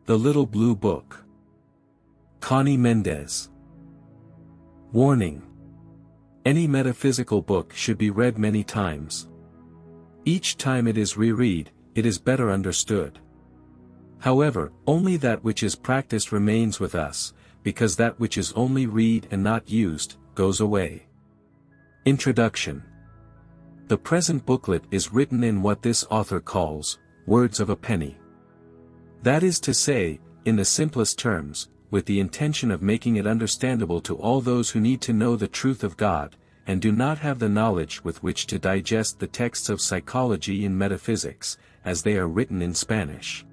The Little Blue Book. Conny Mendez. Warning. Any metaphysical book should be read many times. Each time it is reread, it is better understood. However, only that which is practiced remains with us, because that which is only read and not used, goes away. Introduction. The present booklet is written in what this author calls, words of a penny. That is to say, in the simplest terms, with the intention of making it understandable to all those who need to know the truth of God, and do not have the knowledge with which to digest the texts of psychology and metaphysics, as they are written in Spanish.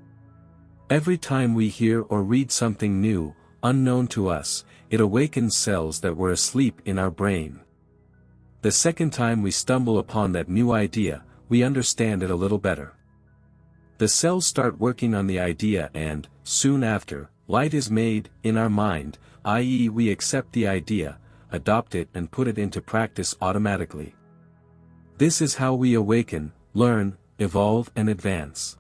Every time we hear or read something new, unknown to us, it awakens cells that were asleep in our brain. The second time we stumble upon that new idea, we understand it a little better. The cells start working on the idea and, soon after, light is made, in our mind, i.e. we accept the idea, adopt it and put it into practice automatically. This is how we awaken, learn, evolve and advance.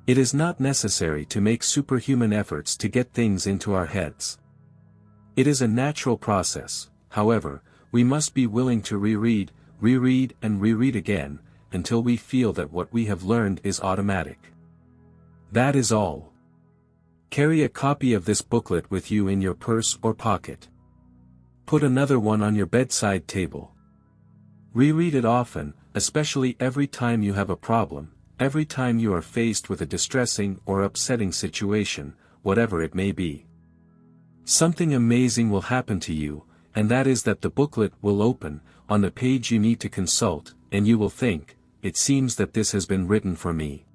It is not necessary to make superhuman efforts to get things into our heads. It is a natural process, however, we must be willing to reread and reread again, until we feel that what we have learned is automatic. That is all. Carry a copy of this booklet with you in your purse or pocket. Put another one on your bedside table. Reread it often, especially every time you have a problem. Every time you are faced with a distressing or upsetting situation, whatever it may be. Something amazing will happen to you, and that is that the booklet will open, on the page you need to consult, and you will think, it seems that this has been written for me.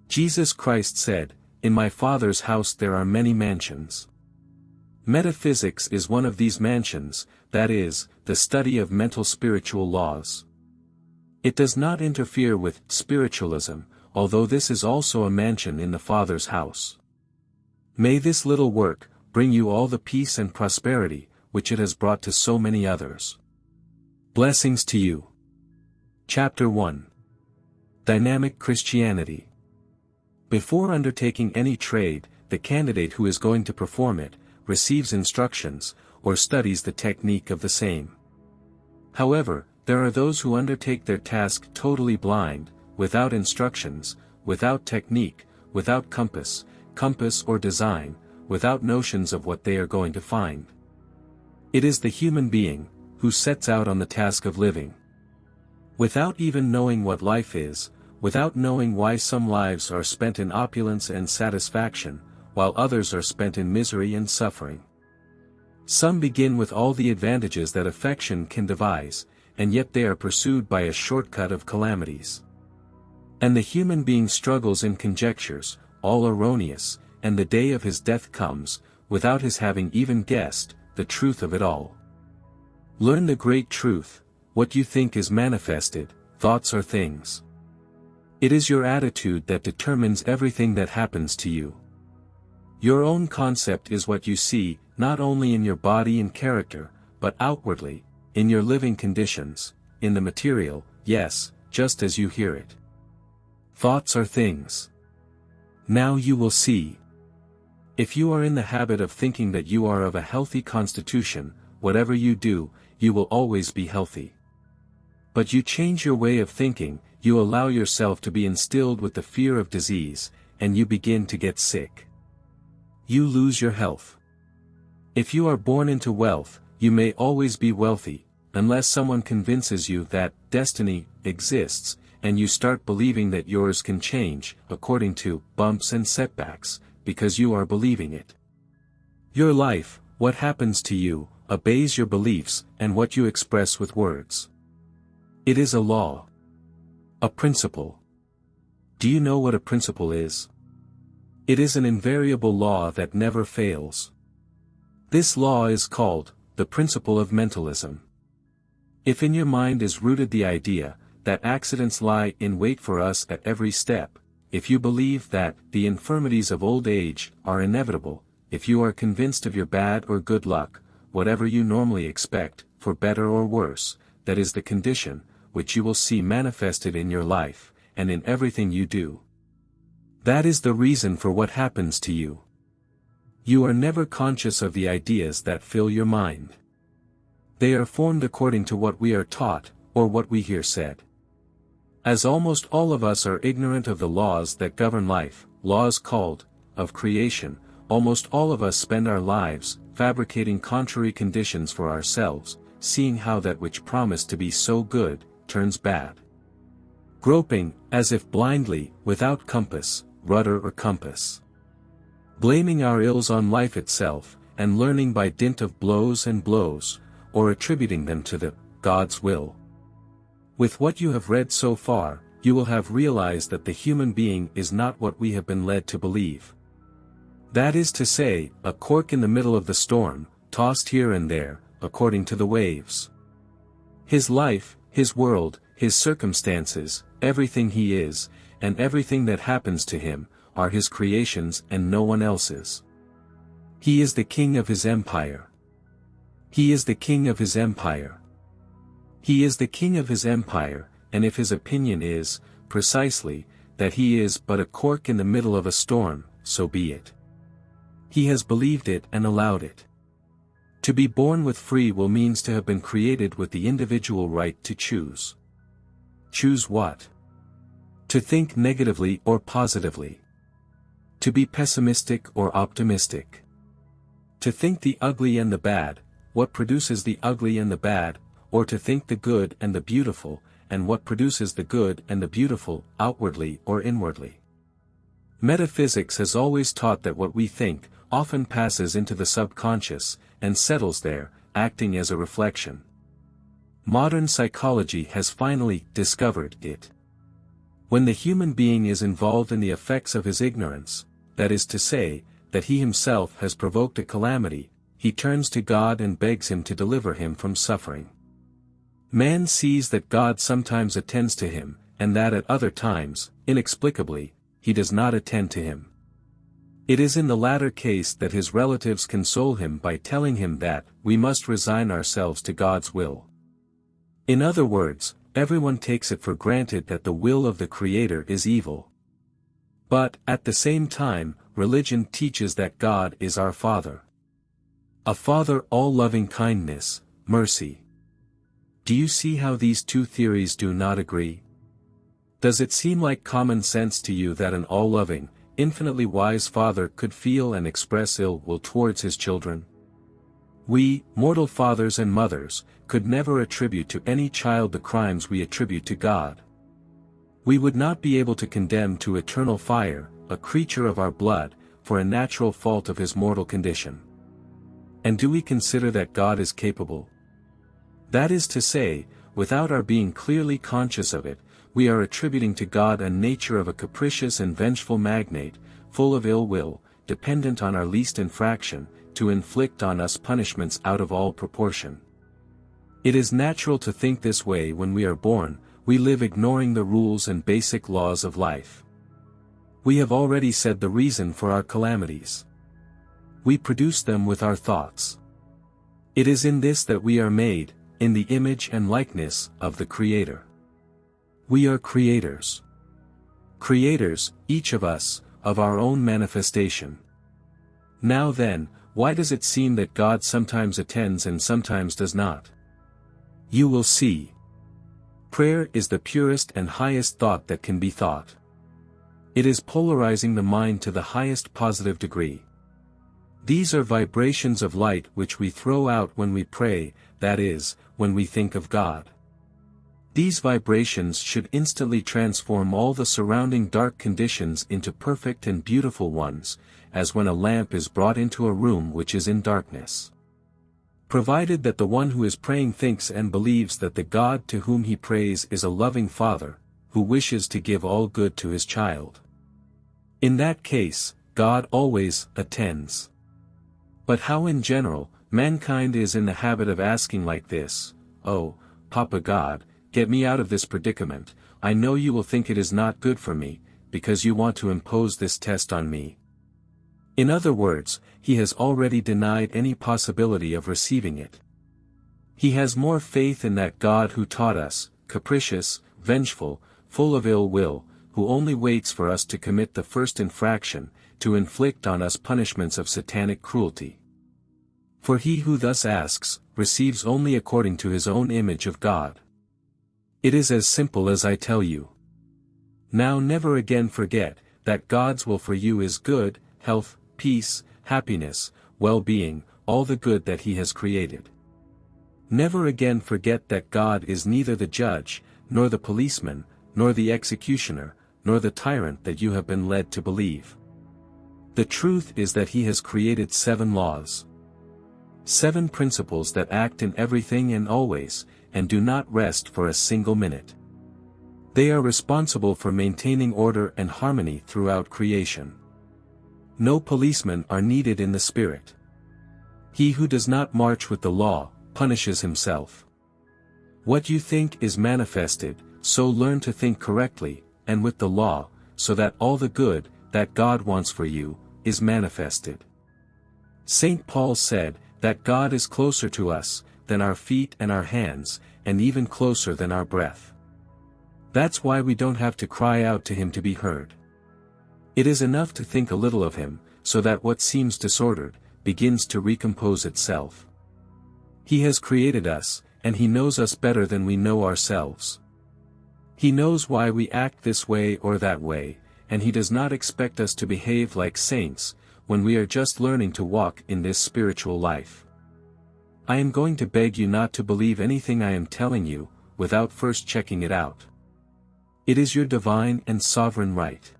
Jesus Christ said, "In my Father's house there are many mansions." Metaphysics is one of these mansions, that is, the study of mental spiritual laws. It does not interfere with spiritualism, although this is also a mansion in the Father's house. May this little work bring you all the peace and prosperity which it has brought to so many others. Blessings to you. Chapter 1. Dynamic Christianity. Before undertaking any trade, the candidate who is going to perform it receives instructions, or studies the technique of the same. However, there are those who undertake their task totally blind, without instructions, without technique, without compass or design, without notions of what they are going to find. It is the human being, who sets out on the task of living. Without even knowing what life is, without knowing why some lives are spent in opulence and satisfaction, while others are spent in misery and suffering. Some begin with all the advantages that affection can devise, and yet they are pursued by a shortcut of calamities. And the human being struggles in conjectures, all erroneous, and the day of his death comes, without his having even guessed the truth of it all. Learn the great truth: what you think is manifested, thoughts are things. It is your attitude that determines everything that happens to you. Your own concept is what you see, not only in your body and character, but outwardly, in your living conditions, in the material, yes, just as you hear it. Thoughts are things. Now you will see. If you are in the habit of thinking that you are of a healthy constitution, whatever you do, you will always be healthy. But you change your way of thinking, you allow yourself to be instilled with the fear of disease, and you begin to get sick. You lose your health. If you are born into wealth, you may always be wealthy, unless someone convinces you that destiny exists, and you start believing that yours can change, according to bumps and setbacks, because you are believing it. Your life, what happens to you, obeys your beliefs and what you express with words. It is a law. A principle. Do you know what a principle is? It is an invariable law that never fails. This law is called the principle of mentalism. If in your mind is rooted the idea that accidents lie in wait for us at every step, if you believe that the infirmities of old age are inevitable, if you are convinced of your bad or good luck, whatever you normally expect, for better or worse, that is the condition which you will see manifested in your life, and in everything you do. That is the reason for what happens to you. You are never conscious of the ideas that fill your mind. They are formed according to what we are taught, or what we hear said. As almost all of us are ignorant of the laws that govern life, laws called, of creation, almost all of us spend our lives, fabricating contrary conditions for ourselves, seeing how that which promised to be so good, turns bad. Groping, as if blindly, without compass, rudder or compass. Blaming our ills on life itself, and learning by dint of blows and blows, or attributing them to the God's will. With what you have read so far, you will have realized that the human being is not what we have been led to believe. That is to say, a cork in the middle of the storm, tossed here and there, according to the waves. His life, his world, his circumstances, everything he is, and everything that happens to him, are his creations and no one else's. He is the king of his empire. He is the king of his empire. He is the king of his empire, and if his opinion is, precisely, that he is but a cork in the middle of a storm, so be it. He has believed it and allowed it. To be born with free will means to have been created with the individual right to choose. Choose what? To think negatively or positively. To be pessimistic or optimistic. To think the ugly and the bad, what produces the ugly and the bad, or to think the good and the beautiful, and what produces the good and the beautiful, outwardly or inwardly. Metaphysics has always taught that what we think, often passes into the subconscious, and settles there, acting as a reflection. Modern psychology has finally discovered it. When the human being is involved in the effects of his ignorance, that is to say, that he himself has provoked a calamity, he turns to God and begs him to deliver him from suffering. Man sees that God sometimes attends to him, and that at other times, inexplicably, he does not attend to him. It is in the latter case that his relatives console him by telling him that we must resign ourselves to God's will. In other words, everyone takes it for granted that the will of the Creator is evil. But, at the same time, religion teaches that God is our Father. A Father all loving kindness, mercy. Do you see how these two theories do not agree? Does it seem like common sense to you that an all-loving, infinitely wise Father could feel and express ill will towards his children? We, mortal fathers and mothers, could never attribute to any child the crimes we attribute to God. We would not be able to condemn to eternal fire, a creature of our blood, for a natural fault of his mortal condition. And do we consider that God is capable? That is to say, without our being clearly conscious of it, we are attributing to God a nature of a capricious and vengeful magnate, full of ill will, dependent on our least infraction, to inflict on us punishments out of all proportion. It is natural to think this way when we are born. We live ignoring the rules and basic laws of life. We have already said the reason for our calamities. We produce them with our thoughts. It is in this that we are made, in the image and likeness of the Creator. We are creators. Creators, each of us, of our own manifestation. Now then, why does it seem that God sometimes attends and sometimes does not? You will see. Prayer is the purest and highest thought that can be thought. It is polarizing the mind to the highest positive degree. These are vibrations of light which we throw out when we pray, that is, when we think of God. These vibrations should instantly transform all the surrounding dark conditions into perfect and beautiful ones, as when a lamp is brought into a room which is in darkness. Provided that the one who is praying thinks and believes that the God to whom he prays is a loving Father, who wishes to give all good to his child. In that case, God always attends. But how in general, mankind is in the habit of asking like this: "Oh, Papa God, get me out of this predicament. I know you will think it is not good for me, because you want to impose this test on me." In other words, he has already denied any possibility of receiving it. He has more faith in that God who taught us, capricious, vengeful, full of ill will, who only waits for us to commit the first infraction, to inflict on us punishments of satanic cruelty. For he who thus asks, receives only according to his own image of God. It is as simple as I tell you. Now never again forget, that God's will for you is good, health, peace, happiness, well-being, all the good that He has created. Never again forget that God is neither the judge, nor the policeman, nor the executioner, nor the tyrant that you have been led to believe. The truth is that He has created 7 laws. 7 principles that act in everything and always, and do not rest for a single minute. They are responsible for maintaining order and harmony throughout creation. No policemen are needed in the spirit. He who does not march with the law, punishes himself. What you think is manifested, so learn to think correctly, and with the law, so that all the good, that God wants for you, is manifested. St. Paul said, that God is closer to us, than our feet and our hands, and even closer than our breath. That's why we don't have to cry out to Him to be heard. It is enough to think a little of Him, so that what seems disordered, begins to recompose itself. He has created us, and He knows us better than we know ourselves. He knows why we act this way or that way, and He does not expect us to behave like saints, when we are just learning to walk in this spiritual life. I am going to beg you not to believe anything I am telling you, without first checking it out. It is your divine and sovereign right.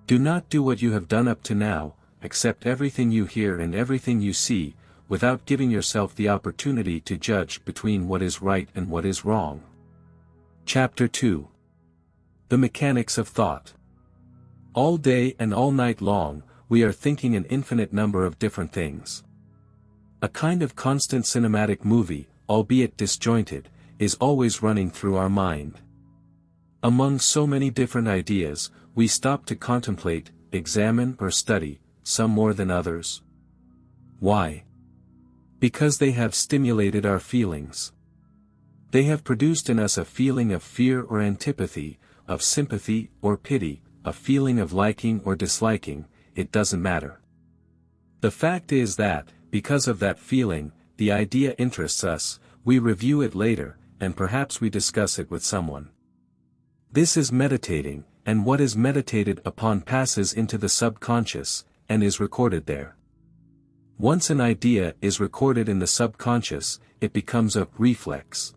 Do not do what you have done up to now, accept everything you hear and everything you see, without giving yourself the opportunity to judge between what is right and what is wrong. Chapter 2. The Mechanics of Thought. All day and all night long, we are thinking an infinite number of different things. A kind of constant cinematic movie, albeit disjointed, is always running through our mind. Among so many different ideas, we stop to contemplate, examine or study, some more than others. Why? Because they have stimulated our feelings. They have produced in us a feeling of fear or antipathy, of sympathy or pity, a feeling of liking or disliking, it doesn't matter. The fact is that, because of that feeling, the idea interests us, we review it later, and perhaps we discuss it with someone. This is meditating, and what is meditated upon passes into the subconscious, and is recorded there. Once an idea is recorded in the subconscious, it becomes a reflex.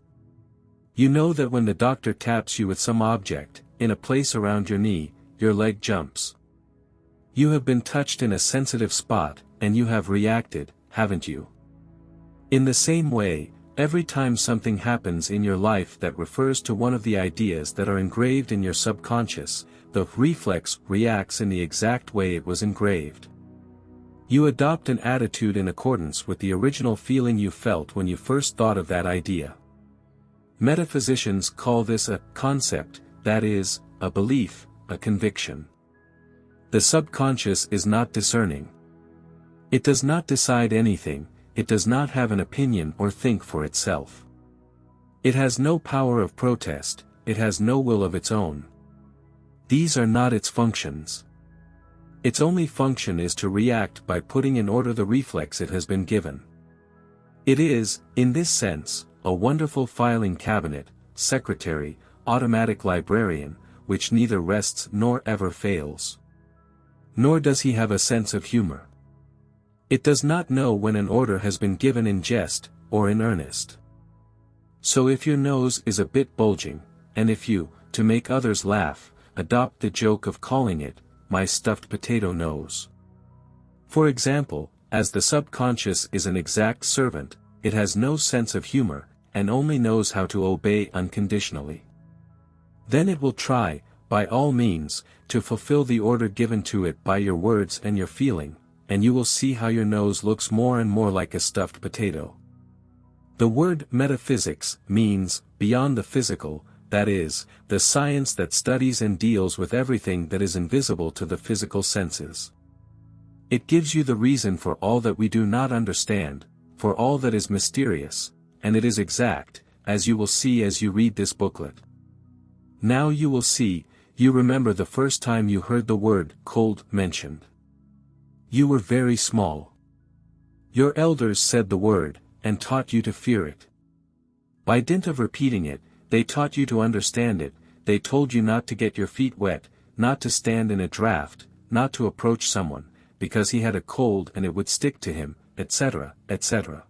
You know that when the doctor taps you with some object, in a place around your knee, your leg jumps. You have been touched in a sensitive spot, and you have reacted, haven't you? In the same way, every time something happens in your life that refers to one of the ideas that are engraved in your subconscious, the reflex reacts in the exact way it was engraved. You adopt an attitude in accordance with the original feeling you felt when you first thought of that idea. Metaphysicians call this a concept, that is, a belief, a conviction. The subconscious is not discerning. It does not decide anything, it does not have an opinion or think for itself. It has no power of protest, it has no will of its own. These are not its functions. Its only function is to react by putting in order the reflex it has been given. It is, in this sense, a wonderful filing cabinet, secretary, automatic librarian, which neither rests nor ever fails. Nor does he have a sense of humor. It does not know when an order has been given in jest, or in earnest. So if your nose is a bit bulging, and if you, to make others laugh, adopt the joke of calling it, my stuffed potato nose. For example, as the subconscious is an exact servant, it has no sense of humor, and only knows how to obey unconditionally. Then it will try, by all means, to fulfill the order given to it by your words and your feeling, and you will see how your nose looks more and more like a stuffed potato. The word metaphysics means, beyond the physical, that is, the science that studies and deals with everything that is invisible to the physical senses. It gives you the reason for all that we do not understand, for all that is mysterious, and it is exact, as you will see as you read this booklet. Now you will see, You remember the first time you heard the word cold mentioned. You were very small. Your elders said the word, and taught you to fear it. By dint of repeating it, they taught you to understand it. They told you not to get your feet wet, not to stand in a draft, not to approach someone, because he had a cold and it would stick to him, etc., etc.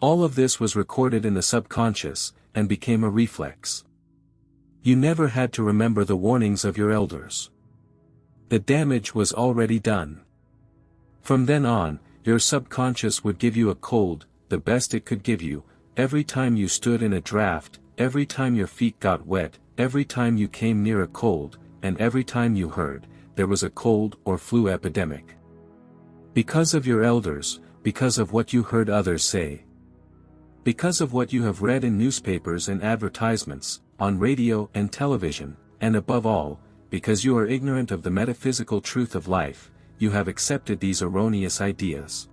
All of this was recorded in the subconscious, and became a reflex. You never had to remember the warnings of your elders. The damage was already done. From then on, your subconscious would give you a cold, the best it could give you, every time you stood in a draft, every time your feet got wet, every time you came near a cold, and every time you heard there was a cold or flu epidemic. Because of your elders, because of what you heard others say. Because of what you have read in newspapers and advertisements, on radio and television, and above all, because you are ignorant of the metaphysical truth of life, you have accepted these erroneous ideas.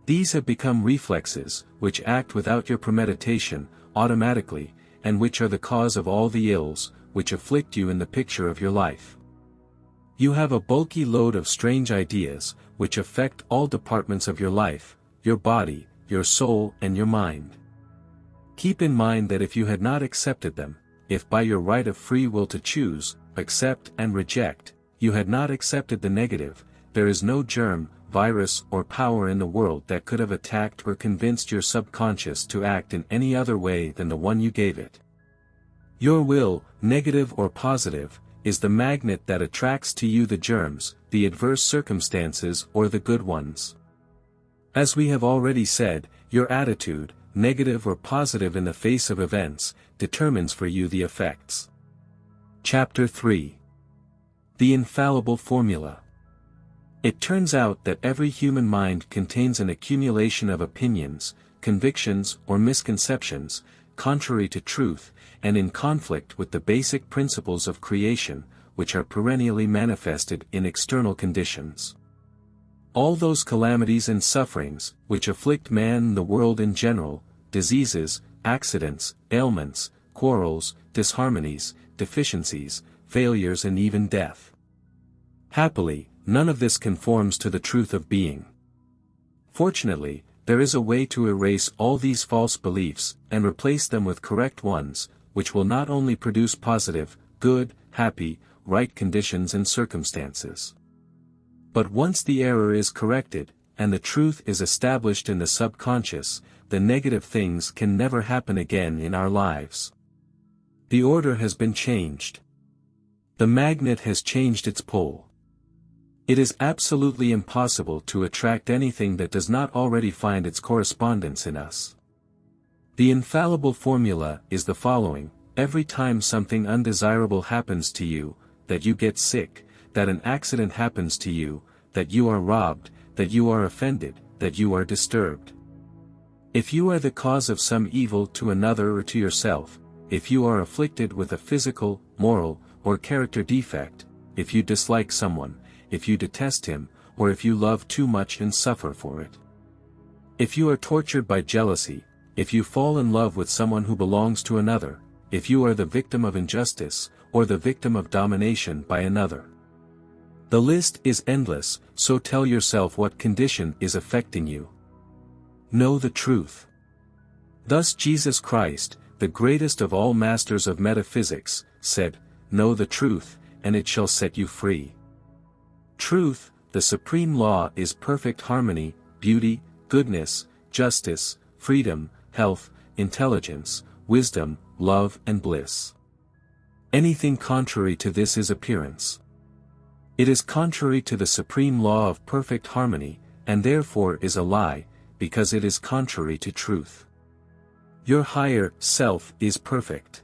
These have become reflexes, which act without your premeditation, automatically, and which are the cause of all the ills, which afflict you in the picture of your life. You have a bulky load of strange ideas, which affect all departments of your life, your body, your soul and your mind. Keep in mind that if you had not accepted them, if by your right of free will to choose, accept and reject, you had not accepted the negative, there is no germ, virus or power in the world that could have attacked or convinced your subconscious to act in any other way than the one you gave it. Your will, negative or positive, is the magnet that attracts to you the germs, the adverse circumstances or the good ones. As we have already said, your attitude, negative or positive in the face of events, determines for you the effects. Chapter 3. The Infallible Formula. It turns out that every human mind contains an accumulation of opinions, convictions or misconceptions, contrary to truth, and in conflict with the basic principles of creation, which are perennially manifested in external conditions. All those calamities and sufferings, which afflict man and the world in general, diseases, accidents, ailments, quarrels, disharmonies, deficiencies, failures and even death. Happily, none of this conforms to the truth of being. Fortunately, there is a way to erase all these false beliefs, and replace them with correct ones, which will not only produce positive, good, happy, right conditions and circumstances. But once the error is corrected, and the truth is established in the subconscious, the negative things can never happen again in our lives. The order has been changed. The magnet has changed its pole. It is absolutely impossible to attract anything that does not already find its correspondence in us. The infallible formula is the following: every time something undesirable happens to you, that you get sick, that an accident happens to you, that you are robbed, that you are offended, that you are disturbed. If you are the cause of some evil to another or to yourself, if you are afflicted with a physical, moral, or character defect, if you dislike someone, if you detest him, or if you love too much and suffer for it. If you are tortured by jealousy, if you fall in love with someone who belongs to another, if you are the victim of injustice, or the victim of domination by another. The list is endless, so tell yourself what condition is affecting you. Know the truth. Thus Jesus Christ, the greatest of all masters of metaphysics, said, "Know the truth, and it shall set you free." Truth, the supreme law, is perfect harmony, beauty, goodness, justice, freedom, health, intelligence, wisdom, love and bliss. Anything contrary to this is appearance. It is contrary to the supreme law of perfect harmony, and therefore is a lie, because it is contrary to truth. Your higher self is perfect.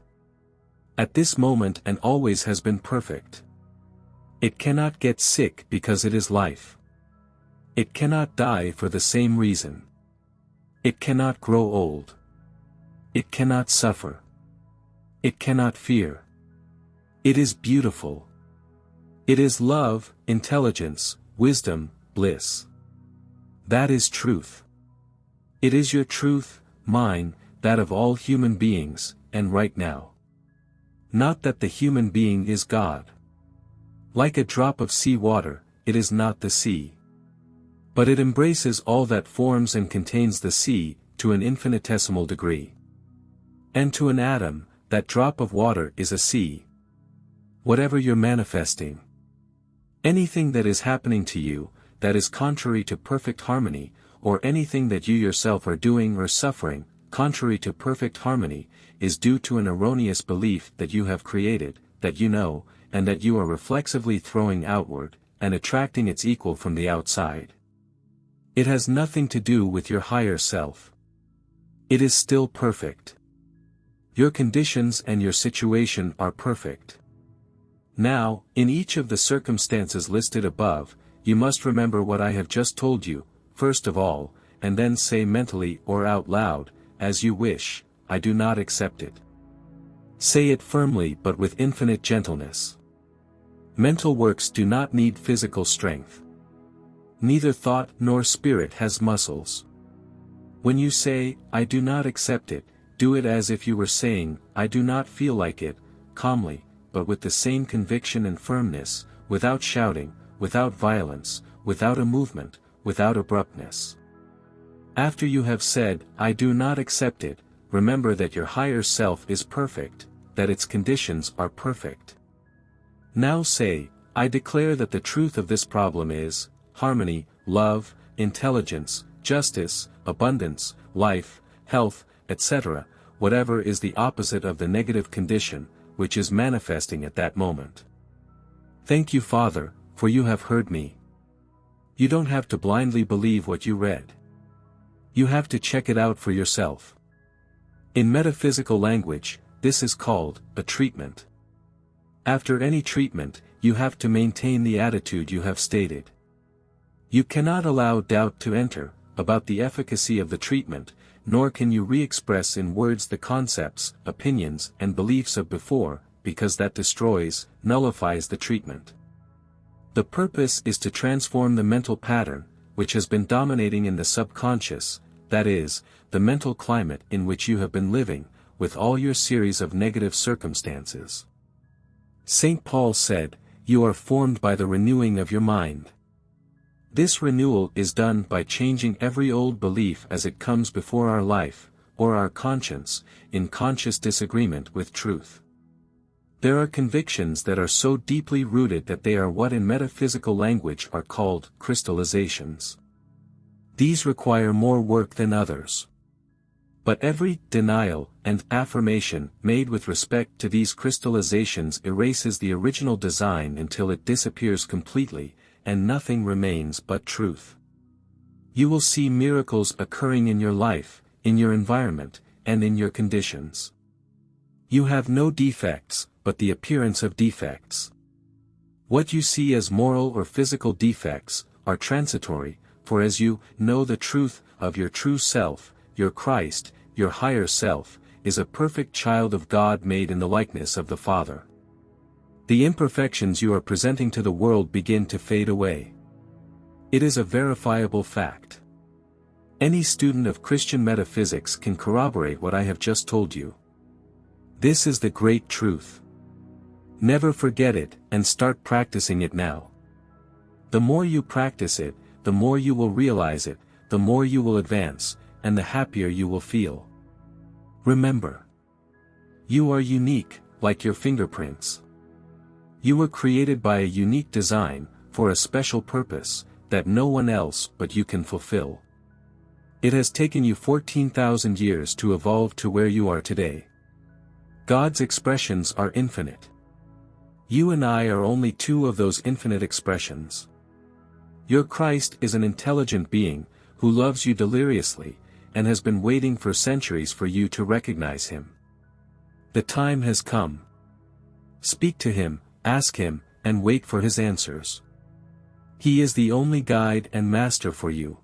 At this moment and always has been perfect. It cannot get sick because it is life. It cannot die for the same reason. It cannot grow old. It cannot suffer. It cannot fear. It is beautiful. It is love, intelligence, wisdom, bliss. That is truth. It is your truth, mine, that of all human beings, and right now. Not that the human being is God. Like a drop of sea water, it is not the sea. But it embraces all that forms and contains the sea, to an infinitesimal degree. And to an atom, that drop of water is a sea. Whatever you're manifesting, anything that is happening to you, that is contrary to perfect harmony, or anything that you yourself are doing or suffering, contrary to perfect harmony, is due to an erroneous belief that you have created, that you know, and that you are reflexively throwing outward, and attracting its equal from the outside. It has nothing to do with your higher self. It is still perfect. Your conditions and your situation are perfect. Now, in each of the circumstances listed above, you must remember what I have just told you, first of all, and then say mentally or out loud, as you wish, I do not accept it. Say it firmly but with infinite gentleness. Mental works do not need physical strength. Neither thought nor spirit has muscles. When you say, I do not accept it, do it as if you were saying, I do not feel like it, calmly, but with the same conviction and firmness, without shouting, without violence, without a movement, without abruptness. After you have said, I do not accept it, remember that your higher self is perfect, that its conditions are perfect. Now say, I declare that the truth of this problem is, harmony, love, intelligence, justice, abundance, life, health, etc., whatever is the opposite of the negative condition, which is manifesting at that moment. Thank you, Father, for you have heard me. You don't have to blindly believe what you read. You have to check it out for yourself. In metaphysical language, this is called a treatment. After any treatment, you have to maintain the attitude you have stated. You cannot allow doubt to enter about the efficacy of the treatment, nor can you re-express in words the concepts, opinions, and beliefs of before, because that destroys, nullifies the treatment. The purpose is to transform the mental pattern, which has been dominating in the subconscious, that is, the mental climate in which you have been living, with all your series of negative circumstances. St. Paul said, you are formed by the renewing of your mind. This renewal is done by changing every old belief as it comes before our life, or our conscience, in conscious disagreement with truth. There are convictions that are so deeply rooted that they are what in metaphysical language are called crystallizations. These require more work than others. But every denial and affirmation made with respect to these crystallizations erases the original design until it disappears completely, and nothing remains but truth. You will see miracles occurring in your life, in your environment, and in your conditions. You have no defects, but the appearance of defects. What you see as moral or physical defects, are transitory, for as you know the truth of your true self, your Christ, your higher self, is a perfect child of God made in the likeness of the Father. The imperfections you are presenting to the world begin to fade away. It is a verifiable fact. Any student of Christian metaphysics can corroborate what I have just told you. This is the great truth. Never forget it, and start practicing it now. The more you practice it, the more you will realize it, the more you will advance, and the happier you will feel. Remember, you are unique, like your fingerprints. You were created by a unique design, for a special purpose, that no one else but you can fulfill. It has taken you 14,000 years to evolve to where you are today. God's expressions are infinite. You and I are only two of those infinite expressions. Your Christ is an intelligent being, who loves you deliriously, and has been waiting for centuries for you to recognize him. The time has come. Speak to him, ask him, and wait for his answers. He is the only guide and master for you.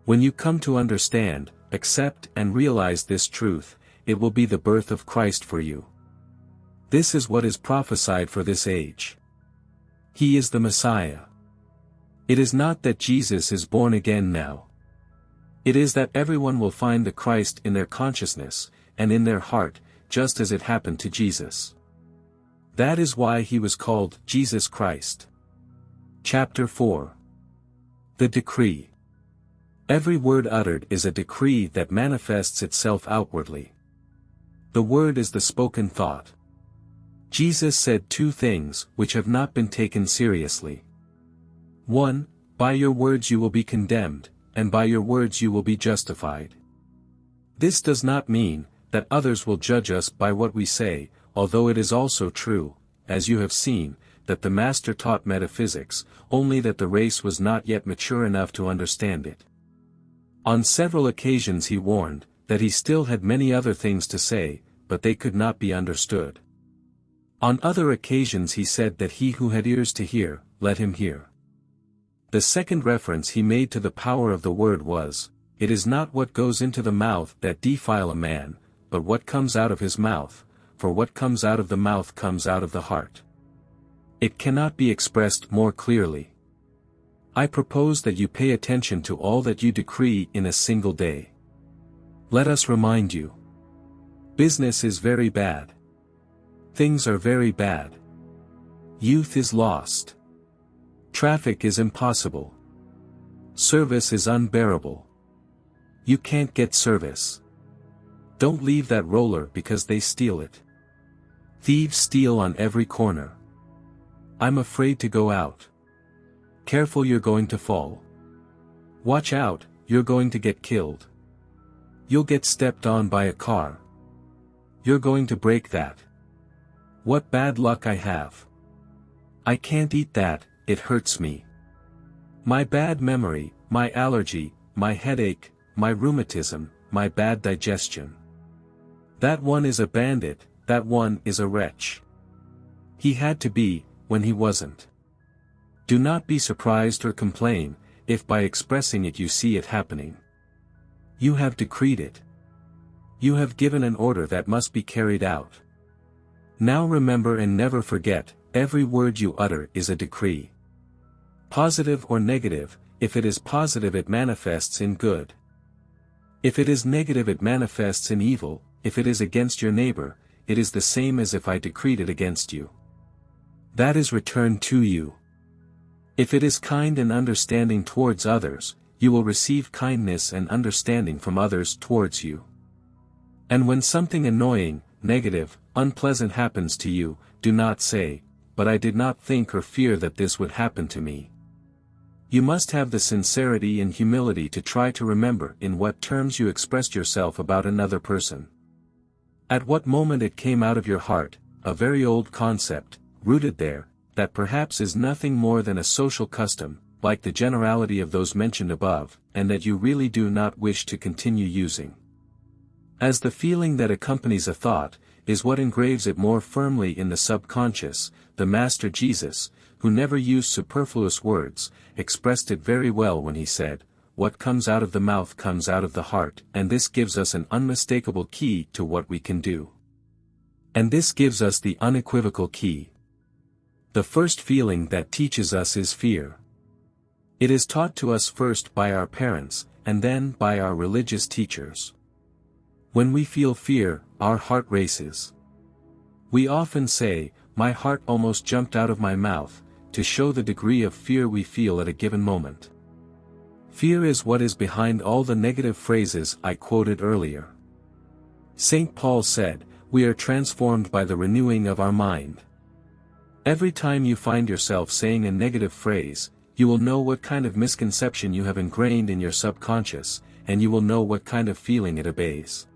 When you come to understand, accept and realize this truth, it will be the birth of Christ for you. This is what is prophesied for this age. He is the Messiah. It is not that Jesus is born again now. It is that everyone will find the Christ in their consciousness, and in their heart, just as it happened to Jesus. That is why he was called Jesus Christ. Chapter 4. The Decree. Every word uttered is a decree that manifests itself outwardly. The word is the spoken thought. Jesus said two things which have not been taken seriously. 1. By your words you will be condemned, and by your words you will be justified. This does not mean that others will judge us by what we say, although it is also true, as you have seen, that the Master taught metaphysics, only that the race was not yet mature enough to understand it. On several occasions he warned that he still had many other things to say, but they could not be understood. On other occasions he said that he who had ears to hear, let him hear. The second reference he made to the power of the word was, "It is not what goes into the mouth that defile a man, but what comes out of his mouth, for what comes out of the mouth comes out of the heart." It cannot be expressed more clearly. I propose that you pay attention to all that you decree in a single day. Let us remind you. Business is very bad. Things are very bad. Youth is lost. Traffic is impossible. Service is unbearable. You can't get service. Don't leave that roller because they steal it. Thieves steal on every corner. I'm afraid to go out. Careful, you're going to fall. Watch out, you're going to get killed. You'll get stepped on by a car. You're going to break that. What bad luck I have. I can't eat that, it hurts me. My bad memory, my allergy, my headache, my rheumatism, my bad digestion. That one is a bandit, that one is a wretch. He had to be, when he wasn't. Do not be surprised or complain, if by expressing it you see it happening. You have decreed it. You have given an order that must be carried out. Now remember and never forget, every word you utter is a decree. Positive or negative, if it is positive it manifests in good. If it is negative it manifests in evil, if it is against your neighbor, it is the same as if I decreed it against you. That is returned to you. If it is kind and understanding towards others, you will receive kindness and understanding from others towards you. And when something annoying, negative, unpleasant happens to you, do not say, "But I did not think or fear that this would happen to me." You must have the sincerity and humility to try to remember in what terms you expressed yourself about another person. At what moment it came out of your heart, a very old concept, rooted there, that perhaps is nothing more than a social custom, like the generality of those mentioned above, and that you really do not wish to continue using. As the feeling that accompanies a thought, is what engraves it more firmly in the subconscious, the Master Jesus, who never used superfluous words, expressed it very well when he said, "What comes out of the mouth comes out of the heart," and this gives us an unmistakable key to what we can do. And this gives us the unequivocal key. The first feeling that teaches us is fear. It is taught to us first by our parents, and then by our religious teachers. When we feel fear, our heart races. We often say, "My heart almost jumped out of my mouth," to show the degree of fear we feel at a given moment. Fear is what is behind all the negative phrases I quoted earlier. St. Paul said, "We are transformed by the renewing of our mind." Every time you find yourself saying a negative phrase, you will know what kind of misconception you have ingrained in your subconscious, and you will know what kind of feeling it obeys.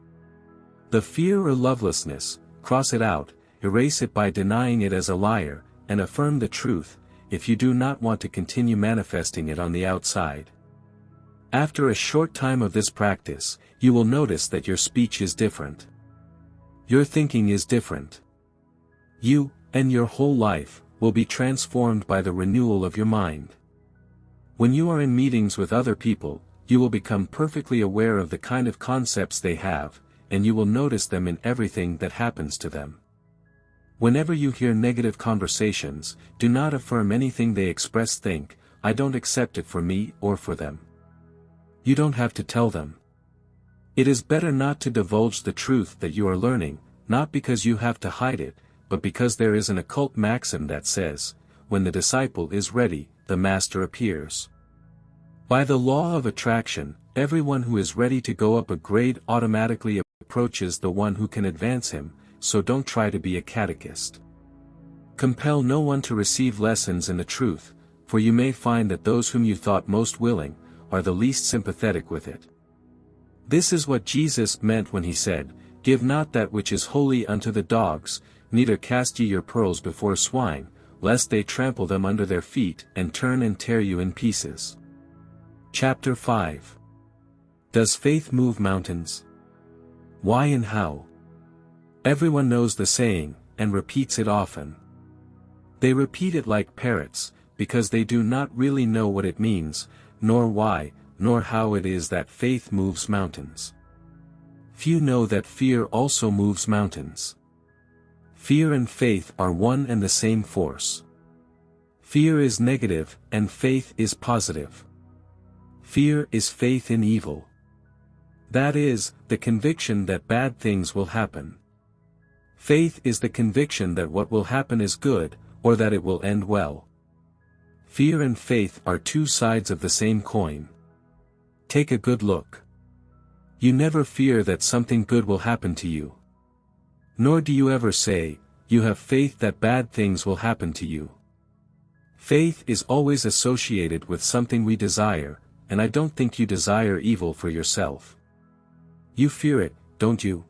The fear or lovelessness, cross it out, erase it by denying it as a liar, and affirm the truth, if you do not want to continue manifesting it on the outside. After a short time of this practice, you will notice that your speech is different. Your thinking is different. You, and your whole life, will be transformed by the renewal of your mind. When you are in meetings with other people, you will become perfectly aware of the kind of concepts they have, and you will notice them in everything that happens to them. Whenever you hear negative conversations, do not affirm anything they express. Think, "I don't accept it for me or for them." You don't have to tell them. It is better not to divulge the truth that you are learning, not because you have to hide it, but because there is an occult maxim that says, when the disciple is ready, the master appears. By the law of attraction, everyone who is ready to go up a grade automatically approaches the one who can advance him, so don't try to be a catechist. Compel no one to receive lessons in the truth, for you may find that those whom you thought most willing, are the least sympathetic with it. This is what Jesus meant when he said, "Give not that which is holy unto the dogs, neither cast ye your pearls before swine, lest they trample them under their feet and turn and tear you in pieces." Chapter 5. Does faith move mountains? Why and how? Everyone knows the saying, and repeats it often. They repeat it like parrots, because they do not really know what it means, nor why, nor how it is that faith moves mountains. Few know that fear also moves mountains. Fear and faith are one and the same force. Fear is negative, and faith is positive. Fear is faith in evil. That is, the conviction that bad things will happen. Faith is the conviction that what will happen is good, or that it will end well. Fear and faith are two sides of the same coin. Take a good look. You never fear that something good will happen to you. Nor do you ever say, you have faith that bad things will happen to you. Faith is always associated with something we desire, and I don't think you desire evil for yourself. You fear it, don't you?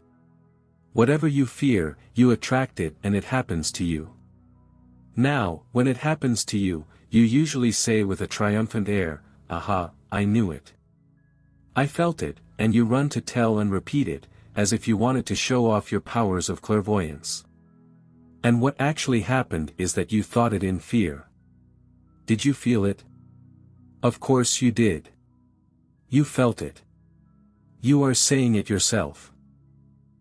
Whatever you fear, you attract it and it happens to you. Now, when it happens to you, you usually say with a triumphant air, "Aha, I knew it. I felt it," and you run to tell and repeat it, as if you wanted to show off your powers of clairvoyance. And what actually happened is that you thought it in fear. Did you feel it? Of course you did. You felt it. You are saying it yourself.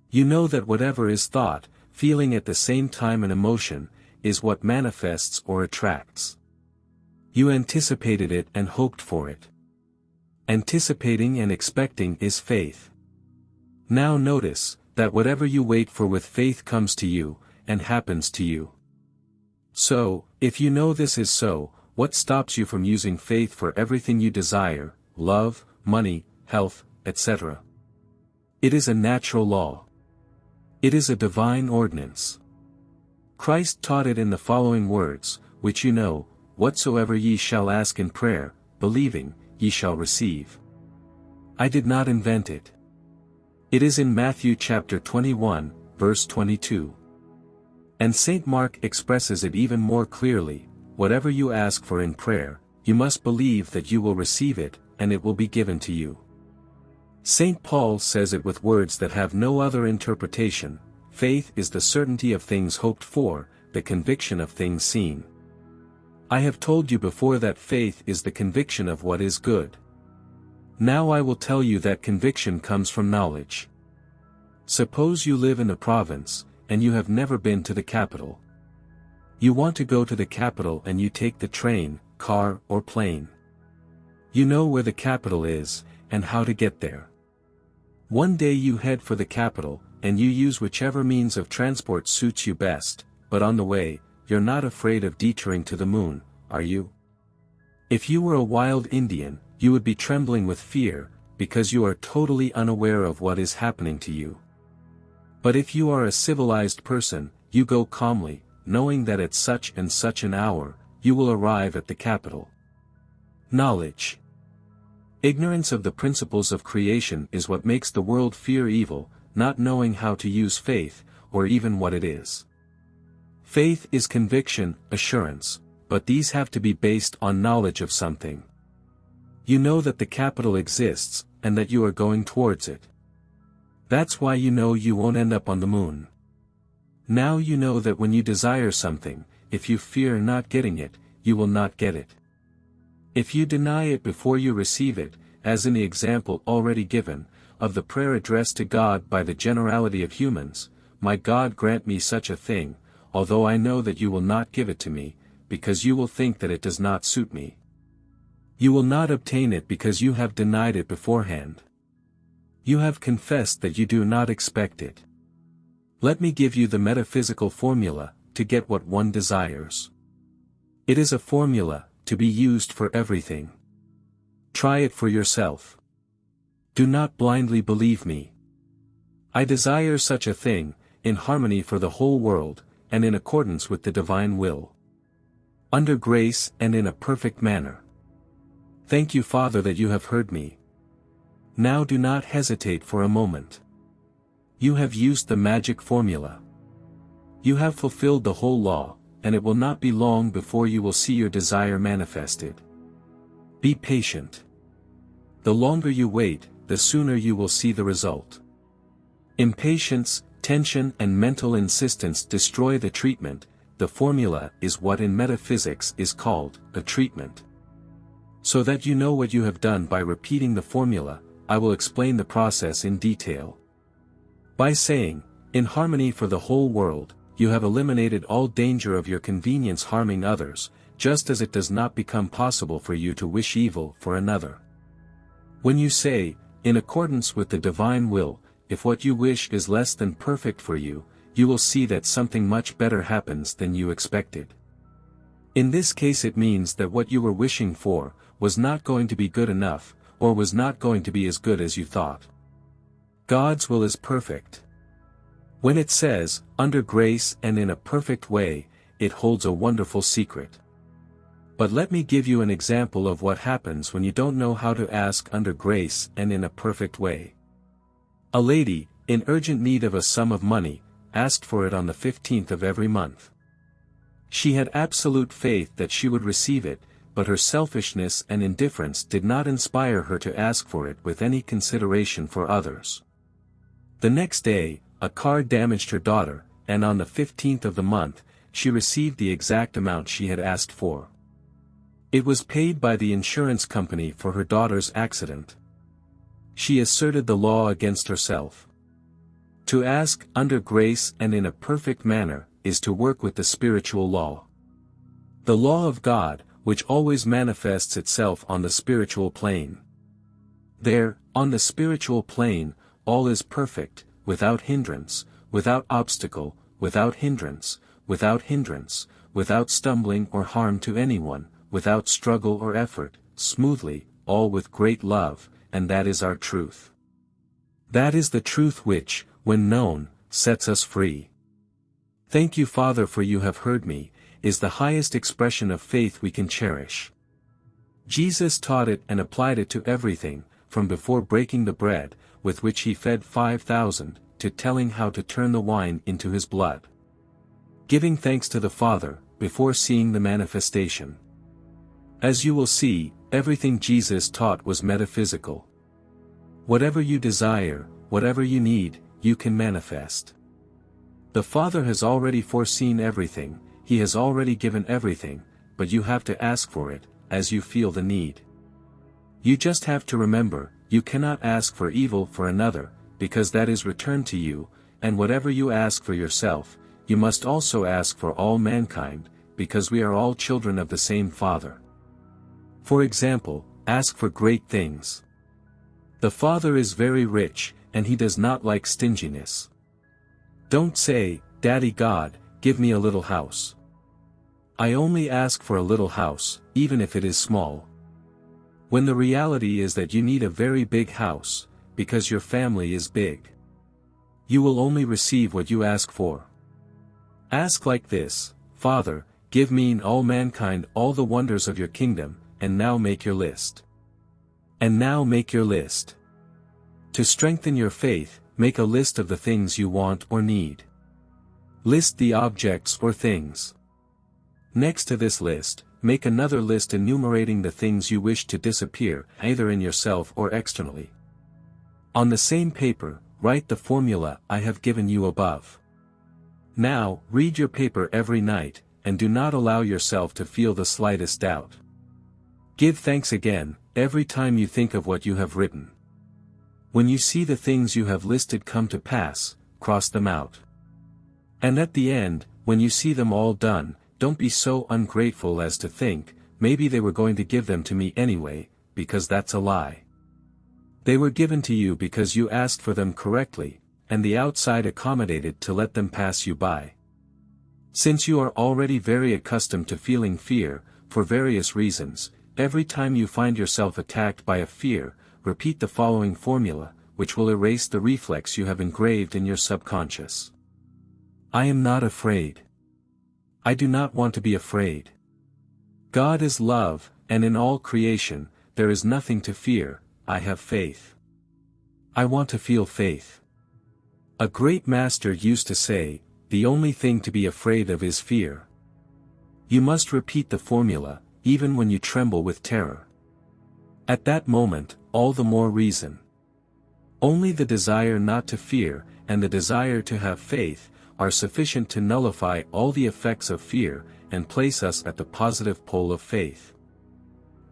You know that whatever is thought, feeling at the same time an emotion, is what manifests or attracts. You anticipated it and hoped for it. Anticipating and expecting is faith. Now notice, that whatever you wait for with faith comes to you, and happens to you. So, if you know this is so, what stops you from using faith for everything you desire, love, money, health, etc.? It is a natural law. It is a divine ordinance. Christ taught it in the following words, which you know, "Whatsoever ye shall ask in prayer, believing, ye shall receive." I did not invent it. It is in Matthew chapter 21, verse 22. And St. Mark expresses it even more clearly, "Whatever you ask for in prayer, you must believe that you will receive it, and it will be given to you." St. Paul says it with words that have no other interpretation: faith is the certainty of things hoped for, the conviction of things seen. I have told you before that faith is the conviction of what is good. Now I will tell you that conviction comes from knowledge. Suppose you live in a province, and you have never been to the capital. You want to go to the capital and you take the train, car, or plane. You know where the capital is, and how to get there. One day you head for the capital, and you use whichever means of transport suits you best, but on the way, you're not afraid of detouring to the moon, are you? If you were a wild Indian, you would be trembling with fear, because you are totally unaware of what is happening to you. But if you are a civilized person, you go calmly, knowing that at such and such an hour, you will arrive at the capital. Knowledge. Ignorance of the principles of creation is what makes the world fear evil, not knowing how to use faith, or even what it is. Faith is conviction, assurance, but these have to be based on knowledge of something. You know that the capital exists, and that you are going towards it. That's why you know you won't end up on the moon. Now you know that when you desire something, if you fear not getting it, you will not get it. If you deny it before you receive it, as in the example already given, of the prayer addressed to God by the generality of humans, "My God, grant me such a thing, although I know that you will not give it to me, because you will think that it does not suit me." You will not obtain it because you have denied it beforehand. You have confessed that you do not expect it. Let me give you the metaphysical formula, to get what one desires. It is a formula, to be used for everything. Try it for yourself. Do not blindly believe me. I desire such a thing, in harmony for the whole world, and in accordance with the divine will. Under grace and in a perfect manner. Thank you, Father, that you have heard me. Now do not hesitate for a moment. You have used the magic formula. You have fulfilled the whole law, and it will not be long before you will see your desire manifested. Be patient. The longer you wait, the sooner you will see the result. Impatience, tension and mental insistence destroy the treatment. The formula is what in metaphysics is called a treatment. So that you know what you have done by repeating the formula, I will explain the process in detail. By saying, in harmony for the whole world, you have eliminated all danger of your convenience harming others, just as it does not become possible for you to wish evil for another. When you say, in accordance with the divine will, if what you wish is less than perfect for you, you will see that something much better happens than you expected. In this case it means that what you were wishing for, was not going to be good enough, or was not going to be as good as you thought. God's will is perfect. When it says, under grace and in a perfect way, it holds a wonderful secret. But let me give you an example of what happens when you don't know how to ask under grace and in a perfect way. A lady, in urgent need of a sum of money, asked for it on the 15th of every month. She had absolute faith that she would receive it, but her selfishness and indifference did not inspire her to ask for it with any consideration for others. The next day, a car damaged her daughter, and on the 15th of the month, she received the exact amount she had asked for. It was paid by the insurance company for her daughter's accident. She asserted the law against herself. To ask under grace and in a perfect manner, is to work with the spiritual law. The law of God, which always manifests itself on the spiritual plane. There, on the spiritual plane, all is perfect, without hindrance, without obstacle, without hindrance, without stumbling or harm to anyone, without struggle or effort, smoothly, all with great love, and that is our truth. That is the truth which, when known, sets us free. Thank you, Father, for you have heard me, is the highest expression of faith we can cherish. Jesus taught it and applied it to everything, from before breaking the bread, with which he fed 5,000, to telling how to turn the wine into his blood. Giving thanks to the Father, before seeing the manifestation. As you will see, everything Jesus taught was metaphysical. Whatever you desire, whatever you need, you can manifest. The Father has already foreseen everything, he has already given everything, but you have to ask for it, as you feel the need. You just have to remember, you cannot ask for evil for another, because that is returned to you, and whatever you ask for yourself, you must also ask for all mankind, because we are all children of the same Father. For example, ask for great things. The Father is very rich, and he does not like stinginess. Don't say, Daddy God, give me a little house. I only ask for a little house, even if it is small. When the reality is that you need a very big house, because your family is big. You will only receive what you ask for. Ask like this, Father, give me and all mankind all the wonders of your kingdom, and now make your list. And now make your list. To strengthen your faith, make a list of the things you want or need. List the objects or things. Next to this list, make another list enumerating the things you wish to disappear, either in yourself or externally. On the same paper, write the formula I have given you above. Now, read your paper every night, and do not allow yourself to feel the slightest doubt. Give thanks again, every time you think of what you have written. When you see the things you have listed come to pass, cross them out. And at the end, when you see them all done, don't be so ungrateful as to think, maybe they were going to give them to me anyway, because that's a lie. They were given to you because you asked for them correctly, and the outside accommodated to let them pass you by. Since you are already very accustomed to feeling fear, for various reasons, every time you find yourself attacked by a fear, repeat the following formula, which will erase the reflex you have engraved in your subconscious. I am not afraid. I do not want to be afraid. God is love, and in all creation, there is nothing to fear. I have faith. I want to feel faith. A great master used to say, the only thing to be afraid of is fear. You must repeat the formula, even when you tremble with terror. At that moment, all the more reason. Only the desire not to fear, and the desire to have faith, are sufficient to nullify all the effects of fear, and place us at the positive pole of faith.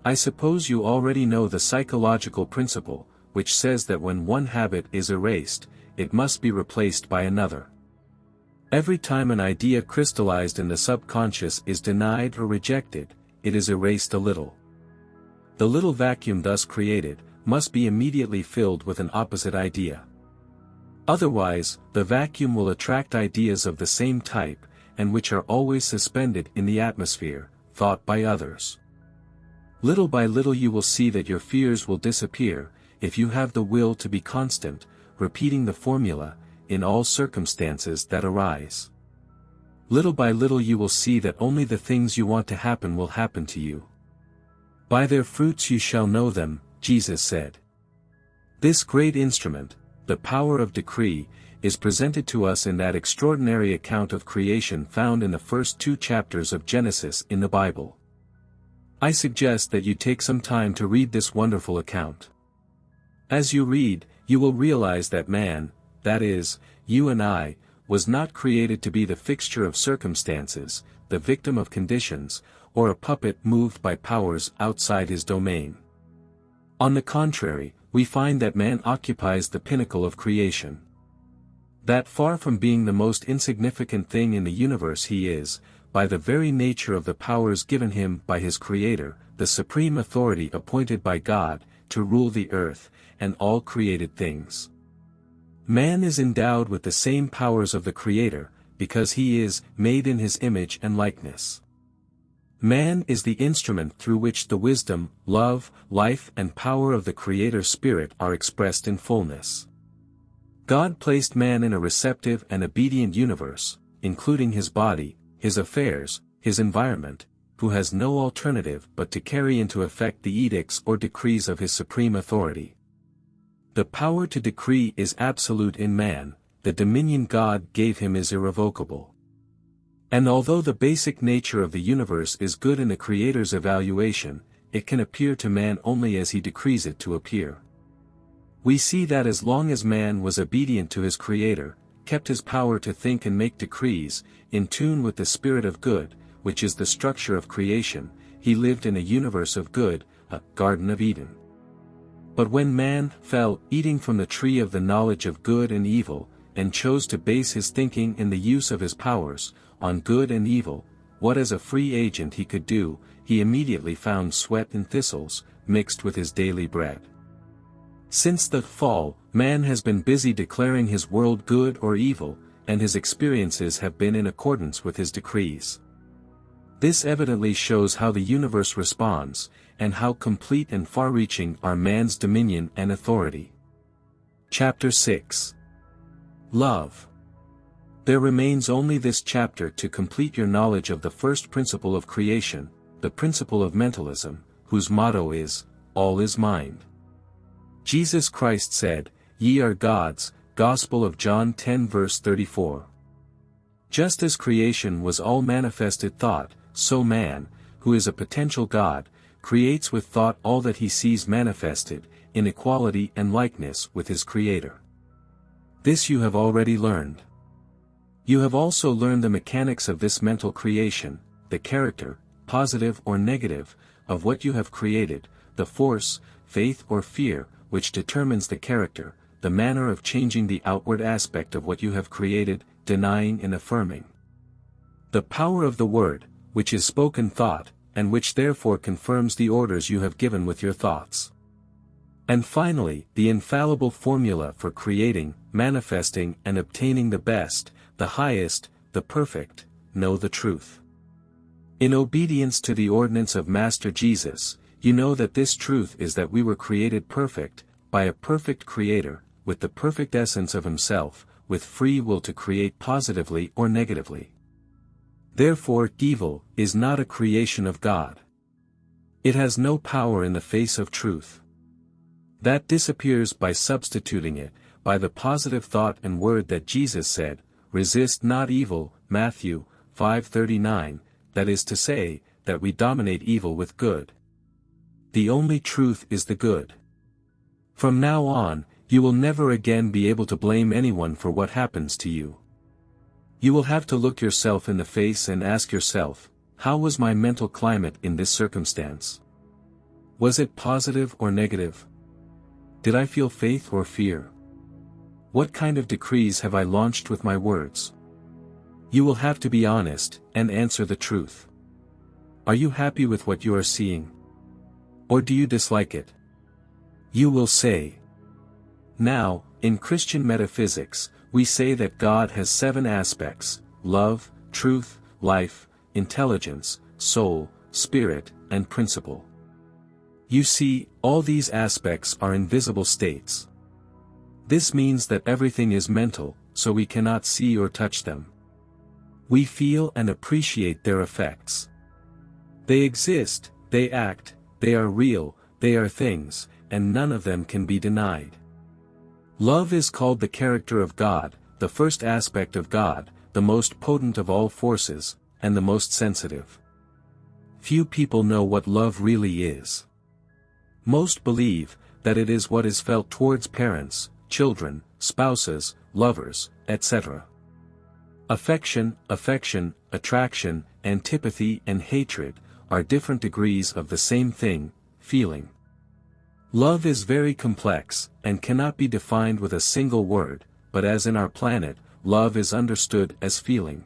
I suppose you already know the psychological principle, which says that when one habit is erased, it must be replaced by another. Every time an idea crystallized in the subconscious is denied or rejected, it is erased a little. The little vacuum thus created, must be immediately filled with an opposite idea. Otherwise, the vacuum will attract ideas of the same type, and which are always suspended in the atmosphere, thought by others. Little by little you will see that your fears will disappear, if you have the will to be constant, repeating the formula, in all circumstances that arise. Little by little you will see that only the things you want to happen will happen to you. By their fruits you shall know them, Jesus said. This great instrument, the power of decree, is presented to us in that extraordinary account of creation found in the first 2 chapters of Genesis in the Bible. I suggest that you take some time to read this wonderful account. As you read, you will realize that man, that is, you and I, was not created to be the fixture of circumstances, the victim of conditions, or a puppet moved by powers outside his domain. On the contrary, we find that man occupies the pinnacle of creation. That far from being the most insignificant thing in the universe he is, by the very nature of the powers given him by his Creator, the supreme authority appointed by God, to rule the earth, and all created things. Man is endowed with the same powers of the Creator, because he is made in his image and likeness. Man is the instrument through which the wisdom, love, life and power of the Creator Spirit are expressed in fullness. God placed man in a receptive and obedient universe, including his body, his affairs, his environment, who has no alternative but to carry into effect the edicts or decrees of his supreme authority. The power to decree is absolute in man, the dominion God gave him is irrevocable. And although the basic nature of the universe is good in the Creator's evaluation, it can appear to man only as he decrees it to appear. We see that as long as man was obedient to his Creator, kept his power to think and make decrees, in tune with the spirit of good, which is the structure of creation, he lived in a universe of good, a Garden of Eden. But when man fell, eating from the tree of the knowledge of good and evil, and chose to base his thinking in the use of his powers, on good and evil, what as a free agent he could do, he immediately found sweat and thistles, mixed with his daily bread. Since the fall, man has been busy declaring his world good or evil, and his experiences have been in accordance with his decrees. This evidently shows how the universe responds, and how complete and far-reaching are man's dominion and authority. Chapter 6. Love. There remains only this chapter to complete your knowledge of the first principle of creation, the principle of mentalism, whose motto is, all is mind. Jesus Christ said, "Ye are gods," Gospel of John 10 verse 34. Just as creation was all manifested thought, so man, who is a potential God, creates with thought all that he sees manifested, in equality and likeness with his Creator. This you have already learned. You have also learned the mechanics of this mental creation, the character, positive or negative, of what you have created, the force, faith or fear, which determines the character, the manner of changing the outward aspect of what you have created, denying and affirming. The power of the word, which is spoken thought, and which therefore confirms the orders you have given with your thoughts. And finally, the infallible formula for creating, manifesting and obtaining the best, the highest, the perfect, know the truth. In obedience to the ordinance of Master Jesus, you know that this truth is that we were created perfect, by a perfect Creator, with the perfect essence of Himself, with free will to create positively or negatively. Therefore, evil is not a creation of God. It has no power in the face of truth. That disappears by substituting it, by the positive thought and word that Jesus said, resist not evil, Matthew 5:39, that is to say, that we dominate evil with good. The only truth is the good. From now on, you will never again be able to blame anyone for what happens to you. You will have to look yourself in the face and ask yourself, how was my mental climate in this circumstance? Was it positive or negative? Did I feel faith or fear? What kind of decrees have I launched with my words? You will have to be honest, and answer the truth. Are you happy with what you are seeing? Or do you dislike it? You will say. Now, in Christian metaphysics, we say that God has 7 aspects: love, truth, life, intelligence, soul, spirit, and principle. You see, all these aspects are invisible states. This means that everything is mental, so we cannot see or touch them. We feel and appreciate their effects. They exist, they act, they are real, they are things, and none of them can be denied. Love is called the character of God, the first aspect of God, the most potent of all forces, and the most sensitive. Few people know what love really is. Most believe that it is what is felt towards parents, children, spouses, lovers, etc. Affection, attraction, antipathy and hatred are different degrees of the same thing, feeling. Love is very complex, and cannot be defined with a single word, but as in our planet, love is understood as feeling.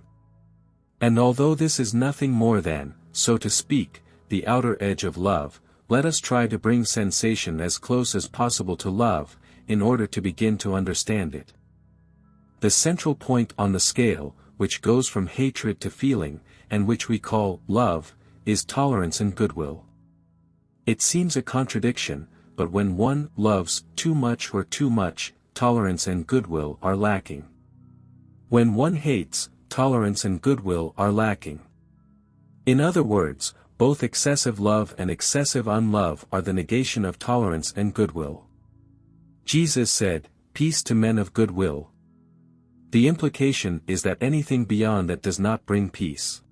And although this is nothing more than, so to speak, the outer edge of love, let us try to bring sensation as close as possible to love, in order to begin to understand it. The central point on the scale, which goes from hatred to feeling, and which we call love, is tolerance and goodwill. It seems a contradiction, but when one loves too much or too much, tolerance and goodwill are lacking. When one hates, tolerance and goodwill are lacking. In other words, both excessive love and excessive unlove are the negation of tolerance and goodwill. Jesus said, "Peace to men of good will." The implication is that anything beyond that does not bring peace.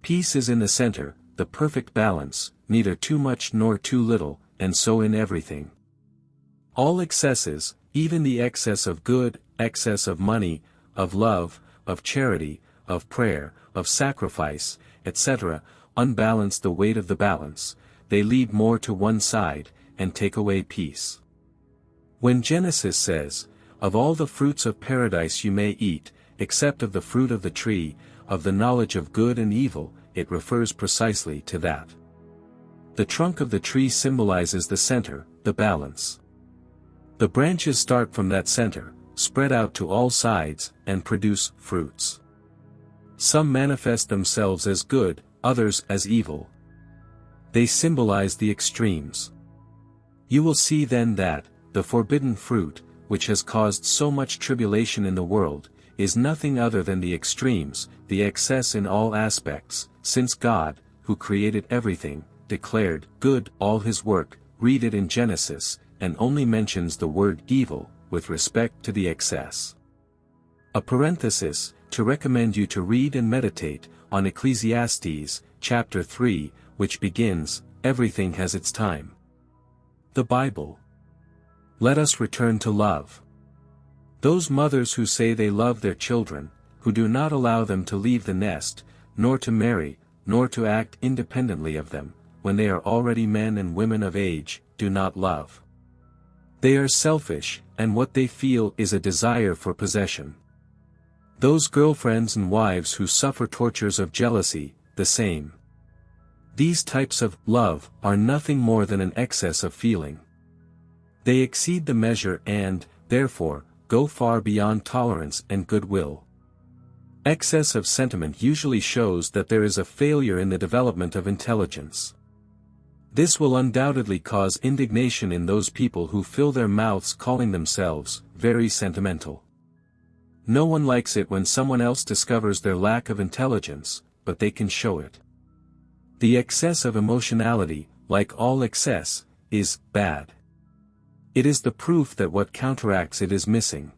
Peace is in the center, the perfect balance, neither too much nor too little, and so in everything. All excesses, even the excess of good, excess of money, of love, of charity, of prayer, of sacrifice, etc., unbalance the weight of the balance, they lead more to one side, and take away peace. When Genesis says, "Of all the fruits of paradise you may eat, except of the fruit of the tree, of the knowledge of good and evil," it refers precisely to that. The trunk of the tree symbolizes the center, the balance. The branches start from that center, spread out to all sides, and produce fruits. Some manifest themselves as good, others as evil. They symbolize the extremes. You will see then that, the forbidden fruit, which has caused so much tribulation in the world, is nothing other than the extremes, the excess in all aspects, since God, who created everything, declared good all His work, read it in Genesis, and only mentions the word evil, with respect to the excess. A parenthesis, to recommend you to read and meditate, on Ecclesiastes, chapter 3, which begins, "Everything has its time." The Bible. Let us return to love. Those mothers who say they love their children, who do not allow them to leave the nest, nor to marry, nor to act independently of them, when they are already men and women of age, do not love. They are selfish, and what they feel is a desire for possession. Those girlfriends and wives who suffer tortures of jealousy, the same. These types of love are nothing more than an excess of feeling. They exceed the measure and, therefore, go far beyond tolerance and goodwill. Excess of sentiment usually shows that there is a failure in the development of intelligence. This will undoubtedly cause indignation in those people who fill their mouths calling themselves very sentimental. No one likes it when someone else discovers their lack of intelligence, but they can show it. The excess of emotionality, like all excess, is bad. It is the proof that what counteracts it is missing.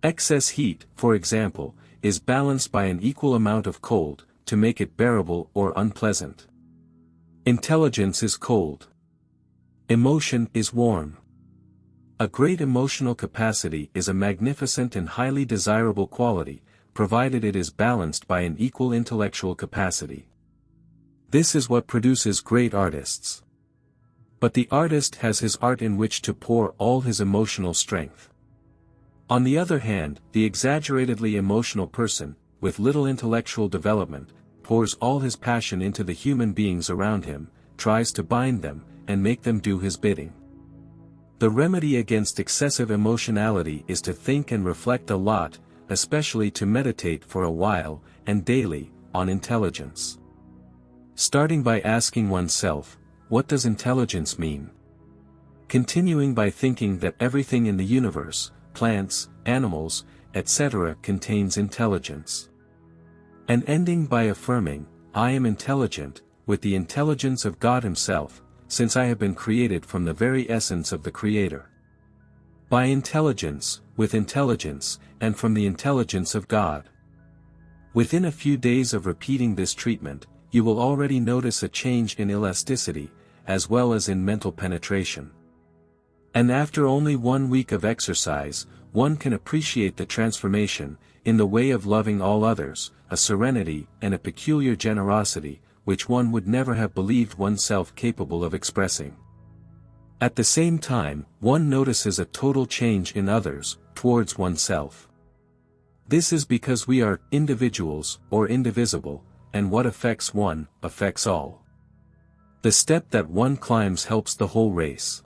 Excess heat, for example, is balanced by an equal amount of cold, to make it bearable or unpleasant. Intelligence is cold. Emotion is warm. A great emotional capacity is a magnificent and highly desirable quality, provided it is balanced by an equal intellectual capacity. This is what produces great artists. But the artist has his art in which to pour all his emotional strength. On the other hand, the exaggeratedly emotional person, with little intellectual development, pours all his passion into the human beings around him, tries to bind them, and make them do his bidding. The remedy against excessive emotionality is to think and reflect a lot, especially to meditate for a while, and daily, on intelligence. Starting by asking oneself, what does intelligence mean? Continuing by thinking that everything in the universe, plants, animals, etc. contains intelligence. And ending by affirming, I am intelligent, with the intelligence of God Himself, since I have been created from the very essence of the Creator. By intelligence, with intelligence, and from the intelligence of God. Within a few days of repeating this treatment, you will already notice a change in elasticity, as well as in mental penetration. And after only 1 week of exercise, one can appreciate the transformation, in the way of loving all others, a serenity and a peculiar generosity, which one would never have believed oneself capable of expressing. At the same time, one notices a total change in others, towards oneself. This is because we are individuals, or indivisible, and what affects one, affects all. The step that one climbs helps the whole race.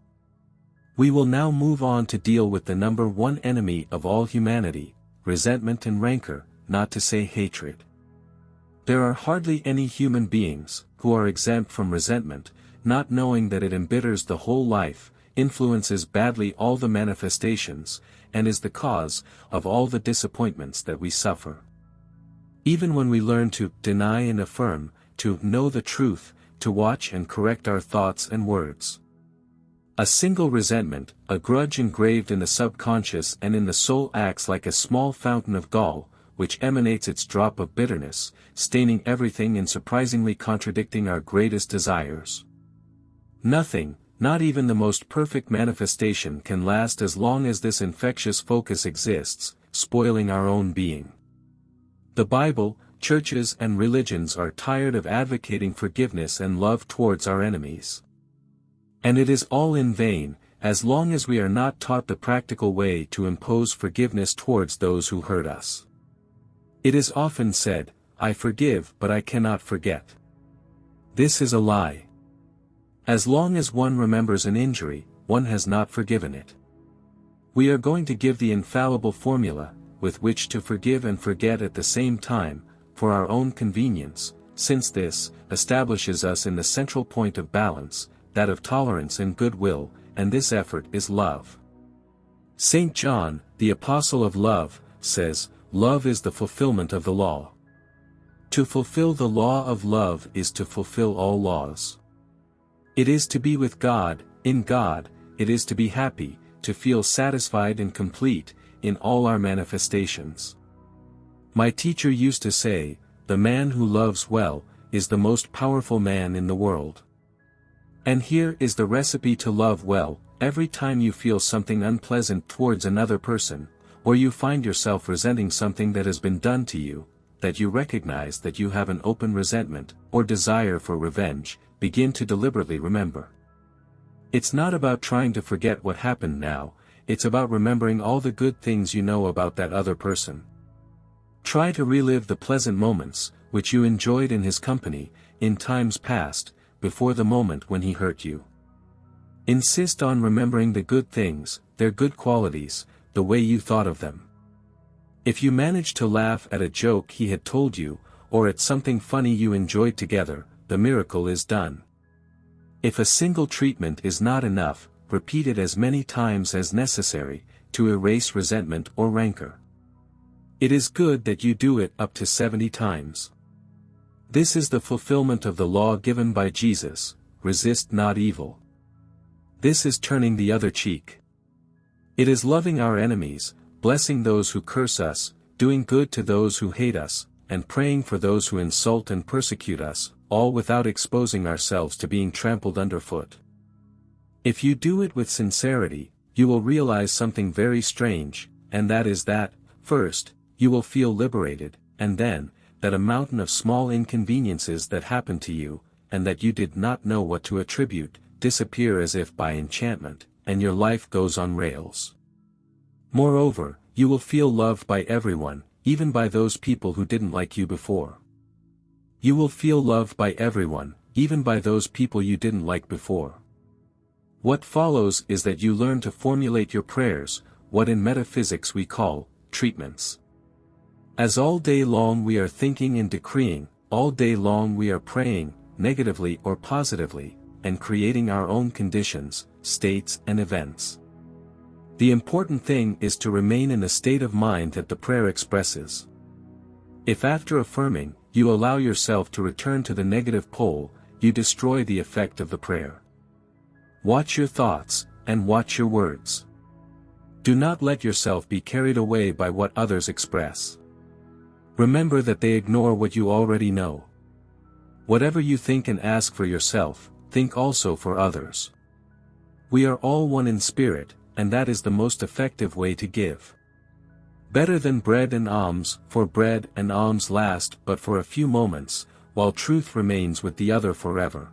We will now move on to deal with the number one enemy of all humanity, resentment and rancor, not to say hatred. There are hardly any human beings, who are exempt from resentment, not knowing that it embitters the whole life, influences badly all the manifestations, and is the cause of all the disappointments that we suffer. Even when we learn to deny and affirm, to know the truth, to watch and correct our thoughts and words. A single resentment, a grudge engraved in the subconscious and in the soul acts like a small fountain of gall, which emanates its drop of bitterness, staining everything and surprisingly contradicting our greatest desires. Nothing, not even the most perfect manifestation, can last as long as this infectious focus exists, spoiling our own being. The Bible, churches and religions are tired of advocating forgiveness and love towards our enemies. And it is all in vain, as long as we are not taught the practical way to impose forgiveness towards those who hurt us. It is often said, I forgive but I cannot forget. This is a lie. As long as one remembers an injury, one has not forgiven it. We are going to give the infallible formula, with which to forgive and forget at the same time, for our own convenience, since this establishes us in the central point of balance, that of tolerance and goodwill, and this effort is love. St. John, the apostle of love, says, love is the fulfillment of the law. To fulfill the law of love is to fulfill all laws. It is to be with God, in God, it is to be happy, to feel satisfied and complete, in all our manifestations. My teacher used to say, the man who loves well, is the most powerful man in the world. And here is the recipe to love well. Every time you feel something unpleasant towards another person, or you find yourself resenting something that has been done to you, that you recognize that you have an open resentment, or desire for revenge, begin to deliberately remember. It's not about trying to forget what happened now, it's about remembering all the good things you know about that other person. Try to relive the pleasant moments, which you enjoyed in his company, in times past, before the moment when he hurt you. Insist on remembering the good things, their good qualities, the way you thought of them. If you manage to laugh at a joke he had told you, or at something funny you enjoyed together, the miracle is done. If a single treatment is not enough, repeat it as many times as necessary, to erase resentment or rancor. It is good that you do it up to 70 times. This is the fulfillment of the law given by Jesus, resist not evil. This is turning the other cheek. It is loving our enemies, blessing those who curse us, doing good to those who hate us, and praying for those who insult and persecute us, all without exposing ourselves to being trampled underfoot. If you do it with sincerity, you will realize something very strange, and that is that, first, you will feel liberated, and then, that a mountain of small inconveniences that happened to you, and that you did not know what to attribute, disappear as if by enchantment, and your life goes on rails. Moreover, you will feel loved by everyone, even by those people who didn't like you before. You will feel loved by everyone, even by those people you didn't like before. What follows is that you learn to formulate your prayers, what in metaphysics we call, treatments. As all day long we are thinking and decreeing, all day long we are praying, negatively or positively, and creating our own conditions, states and events. The important thing is to remain in the state of mind that the prayer expresses. If after affirming, you allow yourself to return to the negative pole, you destroy the effect of the prayer. Watch your thoughts, and watch your words. Do not let yourself be carried away by what others express. Remember that they ignore what you already know. Whatever you think and ask for yourself, think also for others. We are all one in spirit, and that is the most effective way to give. Better than bread and alms, for bread and alms last but for a few moments, while truth remains with the other forever.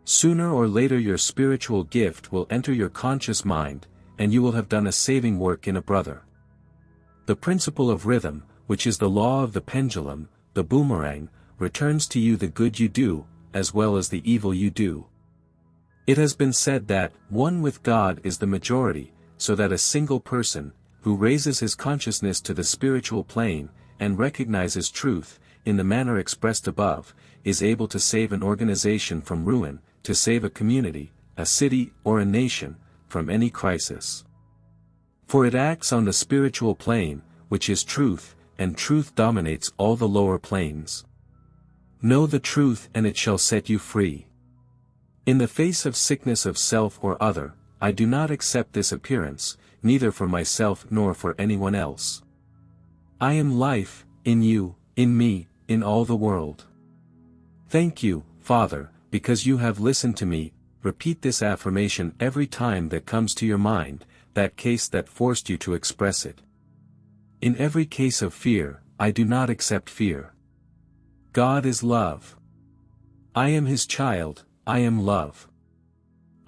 Sooner or later your spiritual gift will enter your conscious mind, and you will have done a saving work in a brother. The principle of rhythm, which is the law of the pendulum, the boomerang, returns to you the good you do, as well as the evil you do. It has been said that, one with God is the majority, so that a single person, who raises his consciousness to the spiritual plane, and recognizes truth, in the manner expressed above, is able to save an organization from ruin, to save a community, a city or a nation, from any crisis. For it acts on the spiritual plane, which is truth, and truth dominates all the lower planes. Know the truth and it shall set you free. In the face of sickness of self or other, I do not accept this appearance, neither for myself nor for anyone else. I am life, in you, in me, in all the world. Thank you, Father, because you have listened to me. Repeat this affirmation every time that comes to your mind, that case that forced you to express it. In every case of fear, I do not accept fear. God is love. I am his child, I am love.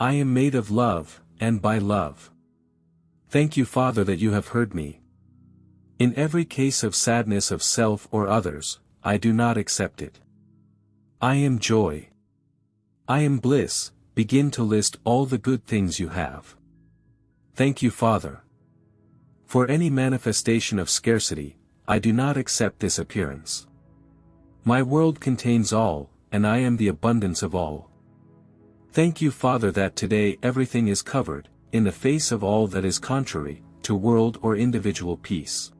I am made of love, and by love. Thank you, Father, that you have heard me. In every case of sadness of self or others, I do not accept it. I am joy. I am bliss. Begin to list all the good things you have. Thank you, Father. For any manifestation of scarcity, I do not accept this appearance. My world contains all, and I am the abundance of all. Thank you, Father, that today everything is covered, in the face of all that is contrary, to world or individual peace.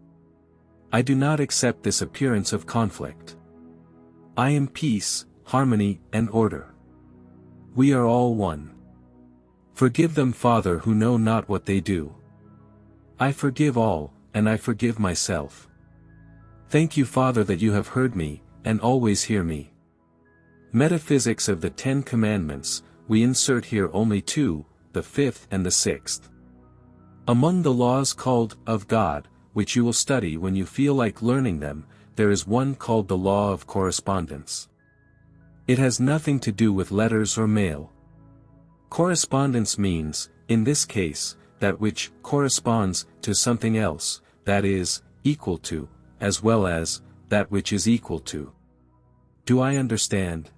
I do not accept this appearance of conflict. I am peace, harmony, and order. We are all one. Forgive them, Father, who know not what they do. I forgive all, and I forgive myself. Thank you, Father, that you have heard me, and always hear me. Metaphysics of the 10 Commandments, we insert here only 2, the 5th and the 6th. Among the laws called, of God, which you will study when you feel like learning them, there is one called the law of correspondence. It has nothing to do with letters or mail. Correspondence means, in this case, that which corresponds to something else, that is, equal to, as well as, that which is equal to. Do I understand?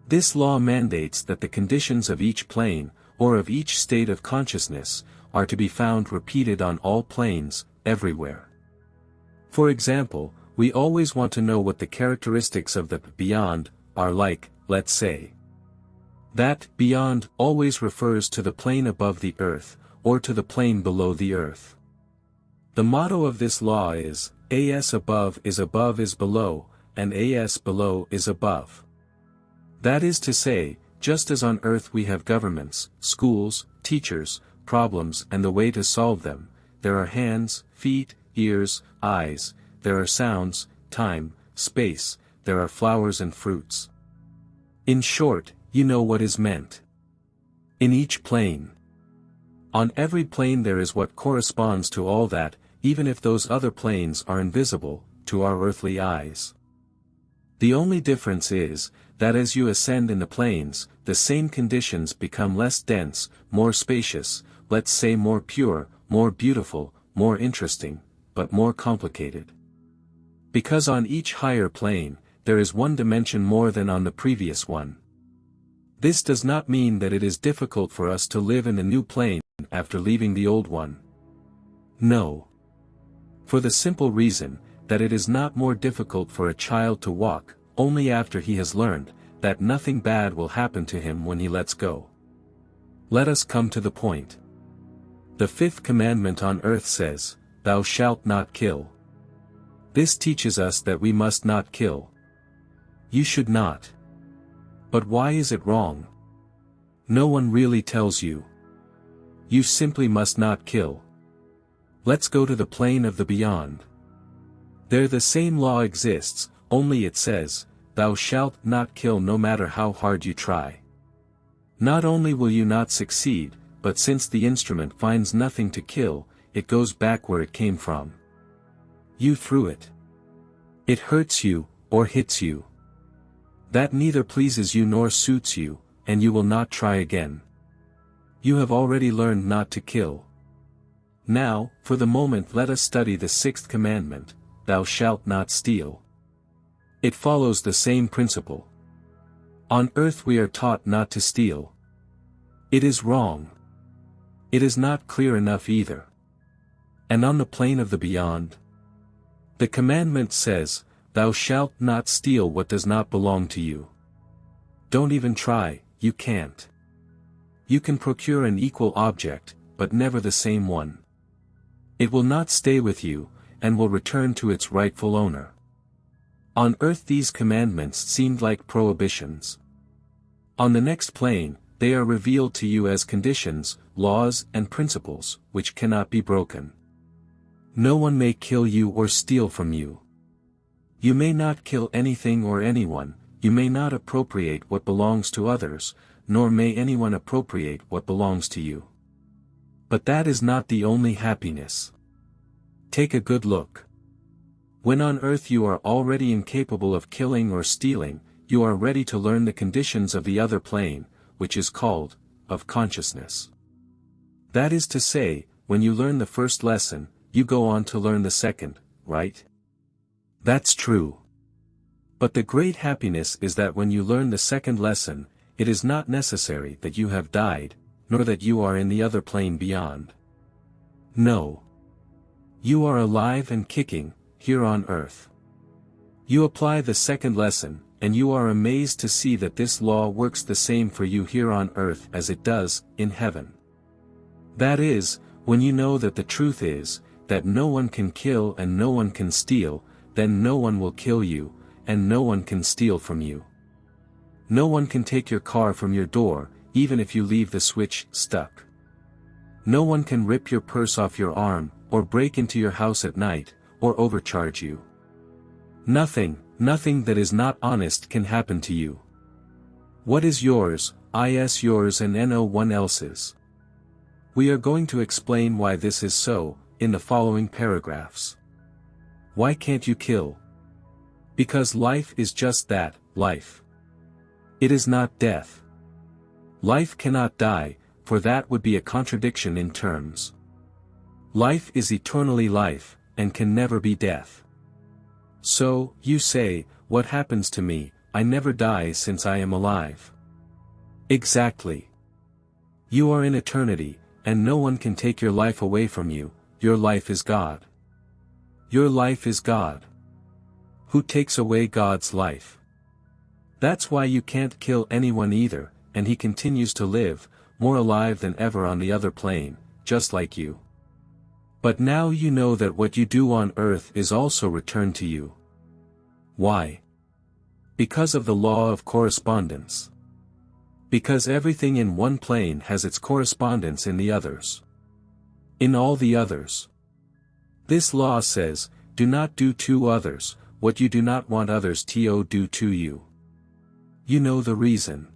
This law mandates that the conditions of each plane, or of each state of consciousness, are to be found repeated on all planes, everywhere. For example, we always want to know what the characteristics of the beyond are like, let's say. That beyond always refers to the plane above the earth, or to the plane below the earth. The motto of this law is, as above is below, and as below is above. That is to say, just as on earth we have governments, schools, teachers, problems and the way to solve them, there are hands, feet, ears, eyes, there are sounds, time, space, there are flowers and fruits. In short, you know what is meant. In each plane. On every plane there is what corresponds to all that, even if those other planes are invisible, to our earthly eyes. The only difference is, that as you ascend in the planes, the same conditions become less dense, more spacious, let's say more pure, more beautiful, more interesting, but more complicated. Because on each higher plane, there is one dimension more than on the previous one. This does not mean that it is difficult for us to live in the new plane after leaving the old one. No. For the simple reason, that it is not more difficult for a child to walk, only after he has learned, that nothing bad will happen to him when he lets go. Let us come to the point. The fifth commandment on earth says, "Thou shalt not kill." This teaches us that we must not kill. You should not. But why is it wrong? No one really tells you. You simply must not kill. Let's go to the plane of the beyond. There the same law exists, only it says, "Thou shalt not kill," no matter how hard you try. Not only will you not succeed, but since the instrument finds nothing to kill, it goes back where it came from. You threw it. It hurts you, or hits you. That neither pleases you nor suits you, and you will not try again. You have already learned not to kill. Now, for the moment let us study the sixth commandment, "Thou shalt not steal." It follows the same principle. On earth we are taught not to steal. It is wrong. It is not clear enough either. And on the plane of the beyond? The commandment says, "Thou shalt not steal what does not belong to you." Don't even try, you can't. You can procure an equal object, but never the same one. It will not stay with you, and will return to its rightful owner. On earth these commandments seemed like prohibitions. On the next plane, they are revealed to you as conditions, laws and principles, which cannot be broken. No one may kill you or steal from you. You may not kill anything or anyone, you may not appropriate what belongs to others, nor may anyone appropriate what belongs to you. But that is not the only happiness. Take a good look. When on earth you are already incapable of killing or stealing, you are ready to learn the conditions of the other plane, which is called, of consciousness. That is to say, when you learn the first lesson, you go on to learn the second, right? That's true. But the great happiness is that when you learn the second lesson, it is not necessary that you have died, nor that you are in the other plane beyond. No. You are alive and kicking, here on earth. You apply the second lesson, and you are amazed to see that this law works the same for you here on earth as it does, in heaven. That is, when you know that the truth is, that no one can kill and no one can steal, then no one will kill you, and no one can steal from you. No one can take your car from your door, even if you leave the switch stuck. No one can rip your purse off your arm, or break into your house at night, or overcharge you. Nothing that is not honest can happen to you. What is yours, is yours and no one else's. We are going to explain why this is so, in the following paragraphs. Why can't you kill? Because life is just that, life. It is not death. Life cannot die, for that would be a contradiction in terms. Life is eternally life, and can never be death. So, you say, what happens to me? I never die since I am alive. Exactly. You are in eternity, and no one can take your life away from you. Your life is God. Your life is God. Who takes away God's life? That's why you can't kill anyone either, and he continues to live, more alive than ever on the other plane, just like you. But now you know that what you do on earth is also returned to you. Why? Because of the law of correspondence. Because everything in one plane has its correspondence in the others. In all the others. This law says, do not do to others what you do not want others to do to you. You know the reason.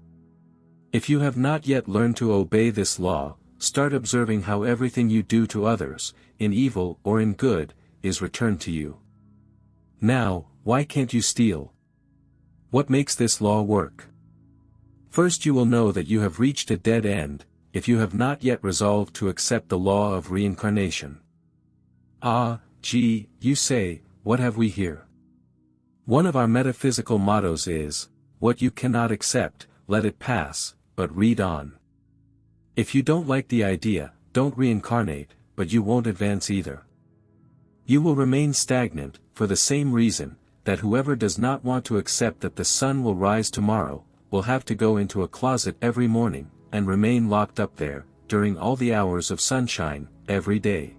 If you have not yet learned to obey this law, start observing how everything you do to others, in evil or in good, is returned to you. Now, why can't you steal? What makes this law work? First, you will know that you have reached a dead end, if you have not yet resolved to accept the law of reincarnation. Ah, gee, you say, what have we here? One of our metaphysical mottos is, what you cannot accept, let it pass, but read on. If you don't like the idea, don't reincarnate, but you won't advance either. You will remain stagnant, for the same reason, that whoever does not want to accept that the sun will rise tomorrow, will have to go into a closet every morning, and remain locked up there, during all the hours of sunshine, every day.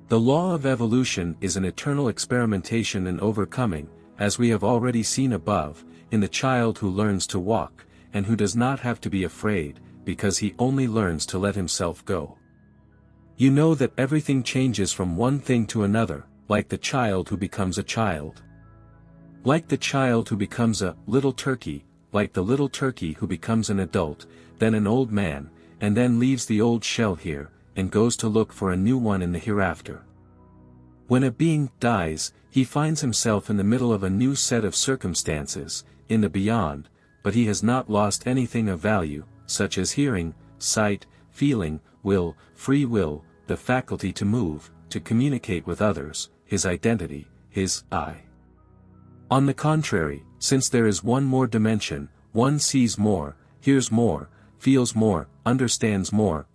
The law of evolution is an eternal experimentation and overcoming, as we have already seen above, in the child who learns to walk, and who does not have to be afraid, because he only learns to let himself go. You know that everything changes from one thing to another, like the child who becomes a child. Like the child who becomes a little turkey, like the little turkey who becomes an adult, then an old man, and then leaves the old shell here, and goes to look for a new one in the hereafter. When a being dies, he finds himself in the middle of a new set of circumstances, in the beyond, but he has not lost anything of value, such as hearing, sight, feeling, will, free will, the faculty to move, to communicate with others, his identity, his I. On the contrary, since there is one more dimension, one sees more, hears more, feels more, understands more,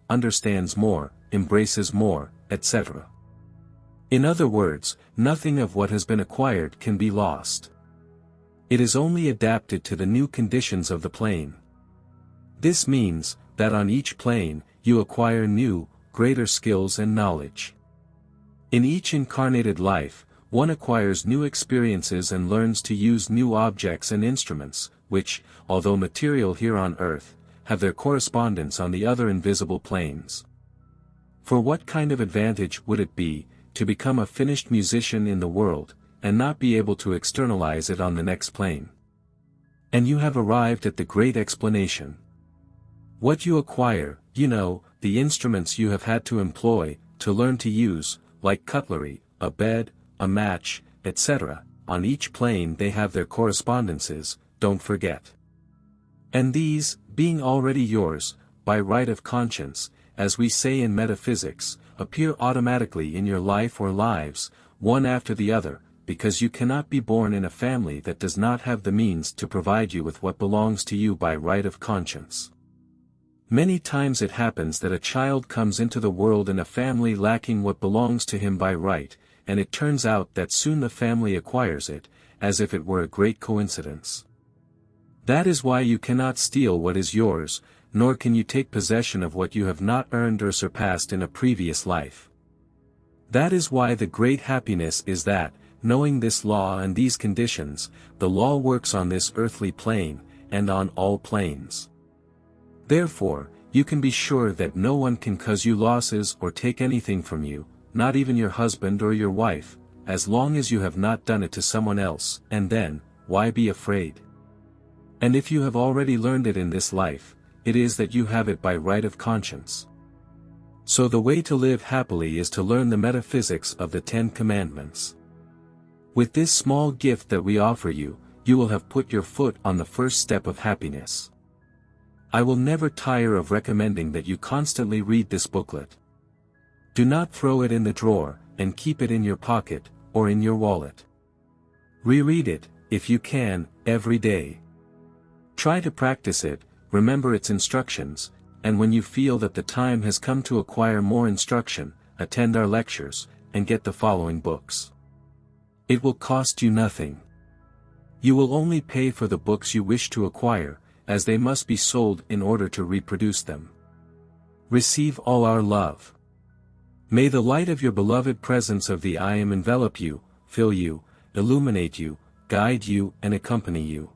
embraces more, etc. In other words, nothing of what has been acquired can be lost. It is only adapted to the new conditions of the plane. This means, that on each plane, you acquire new, greater skills and knowledge. In each incarnated life, one acquires new experiences and learns to use new objects and instruments, which, although material here on earth, have their correspondence on the other invisible planes. For what kind of advantage would it be, to become a finished musician in the world, and not be able to externalize it on the next plane? And you have arrived at the great explanation. What you acquire, you know, the instruments you have had to employ, to learn to use, like cutlery, a bed, a match, etc., on each plane they have their correspondences, don't forget. And these, being already yours, by right of conscience, as we say in metaphysics, appear automatically in your life or lives, one after the other, because you cannot be born in a family that does not have the means to provide you with what belongs to you by right of conscience. Many times it happens that a child comes into the world in a family lacking what belongs to him by right, and it turns out that soon the family acquires it, as if it were a great coincidence. That is why you cannot steal what is yours, nor can you take possession of what you have not earned or surpassed in a previous life. That is why the great happiness is that, knowing this law and these conditions, the law works on this earthly plane, and on all planes. Therefore, you can be sure that no one can cause you losses or take anything from you, not even your husband or your wife, as long as you have not done it to someone else, and then, why be afraid? And if you have already learned it in this life, it is that you have it by right of conscience. So the way to live happily is to learn the metaphysics of the 10 Commandments. With this small gift that we offer you, you will have put your foot on the first step of happiness. I will never tire of recommending that you constantly read this booklet. Do not throw it in the drawer, and keep it in your pocket, or in your wallet. Reread it, if you can, every day. Try to practice it, remember its instructions, and when you feel that the time has come to acquire more instruction, attend our lectures, and get the following books. It will cost you nothing. You will only pay for the books you wish to acquire, as they must be sold in order to reproduce them. Receive all our love. May the light of your beloved presence of the I Am envelop you, fill you, illuminate you, guide you and accompany you.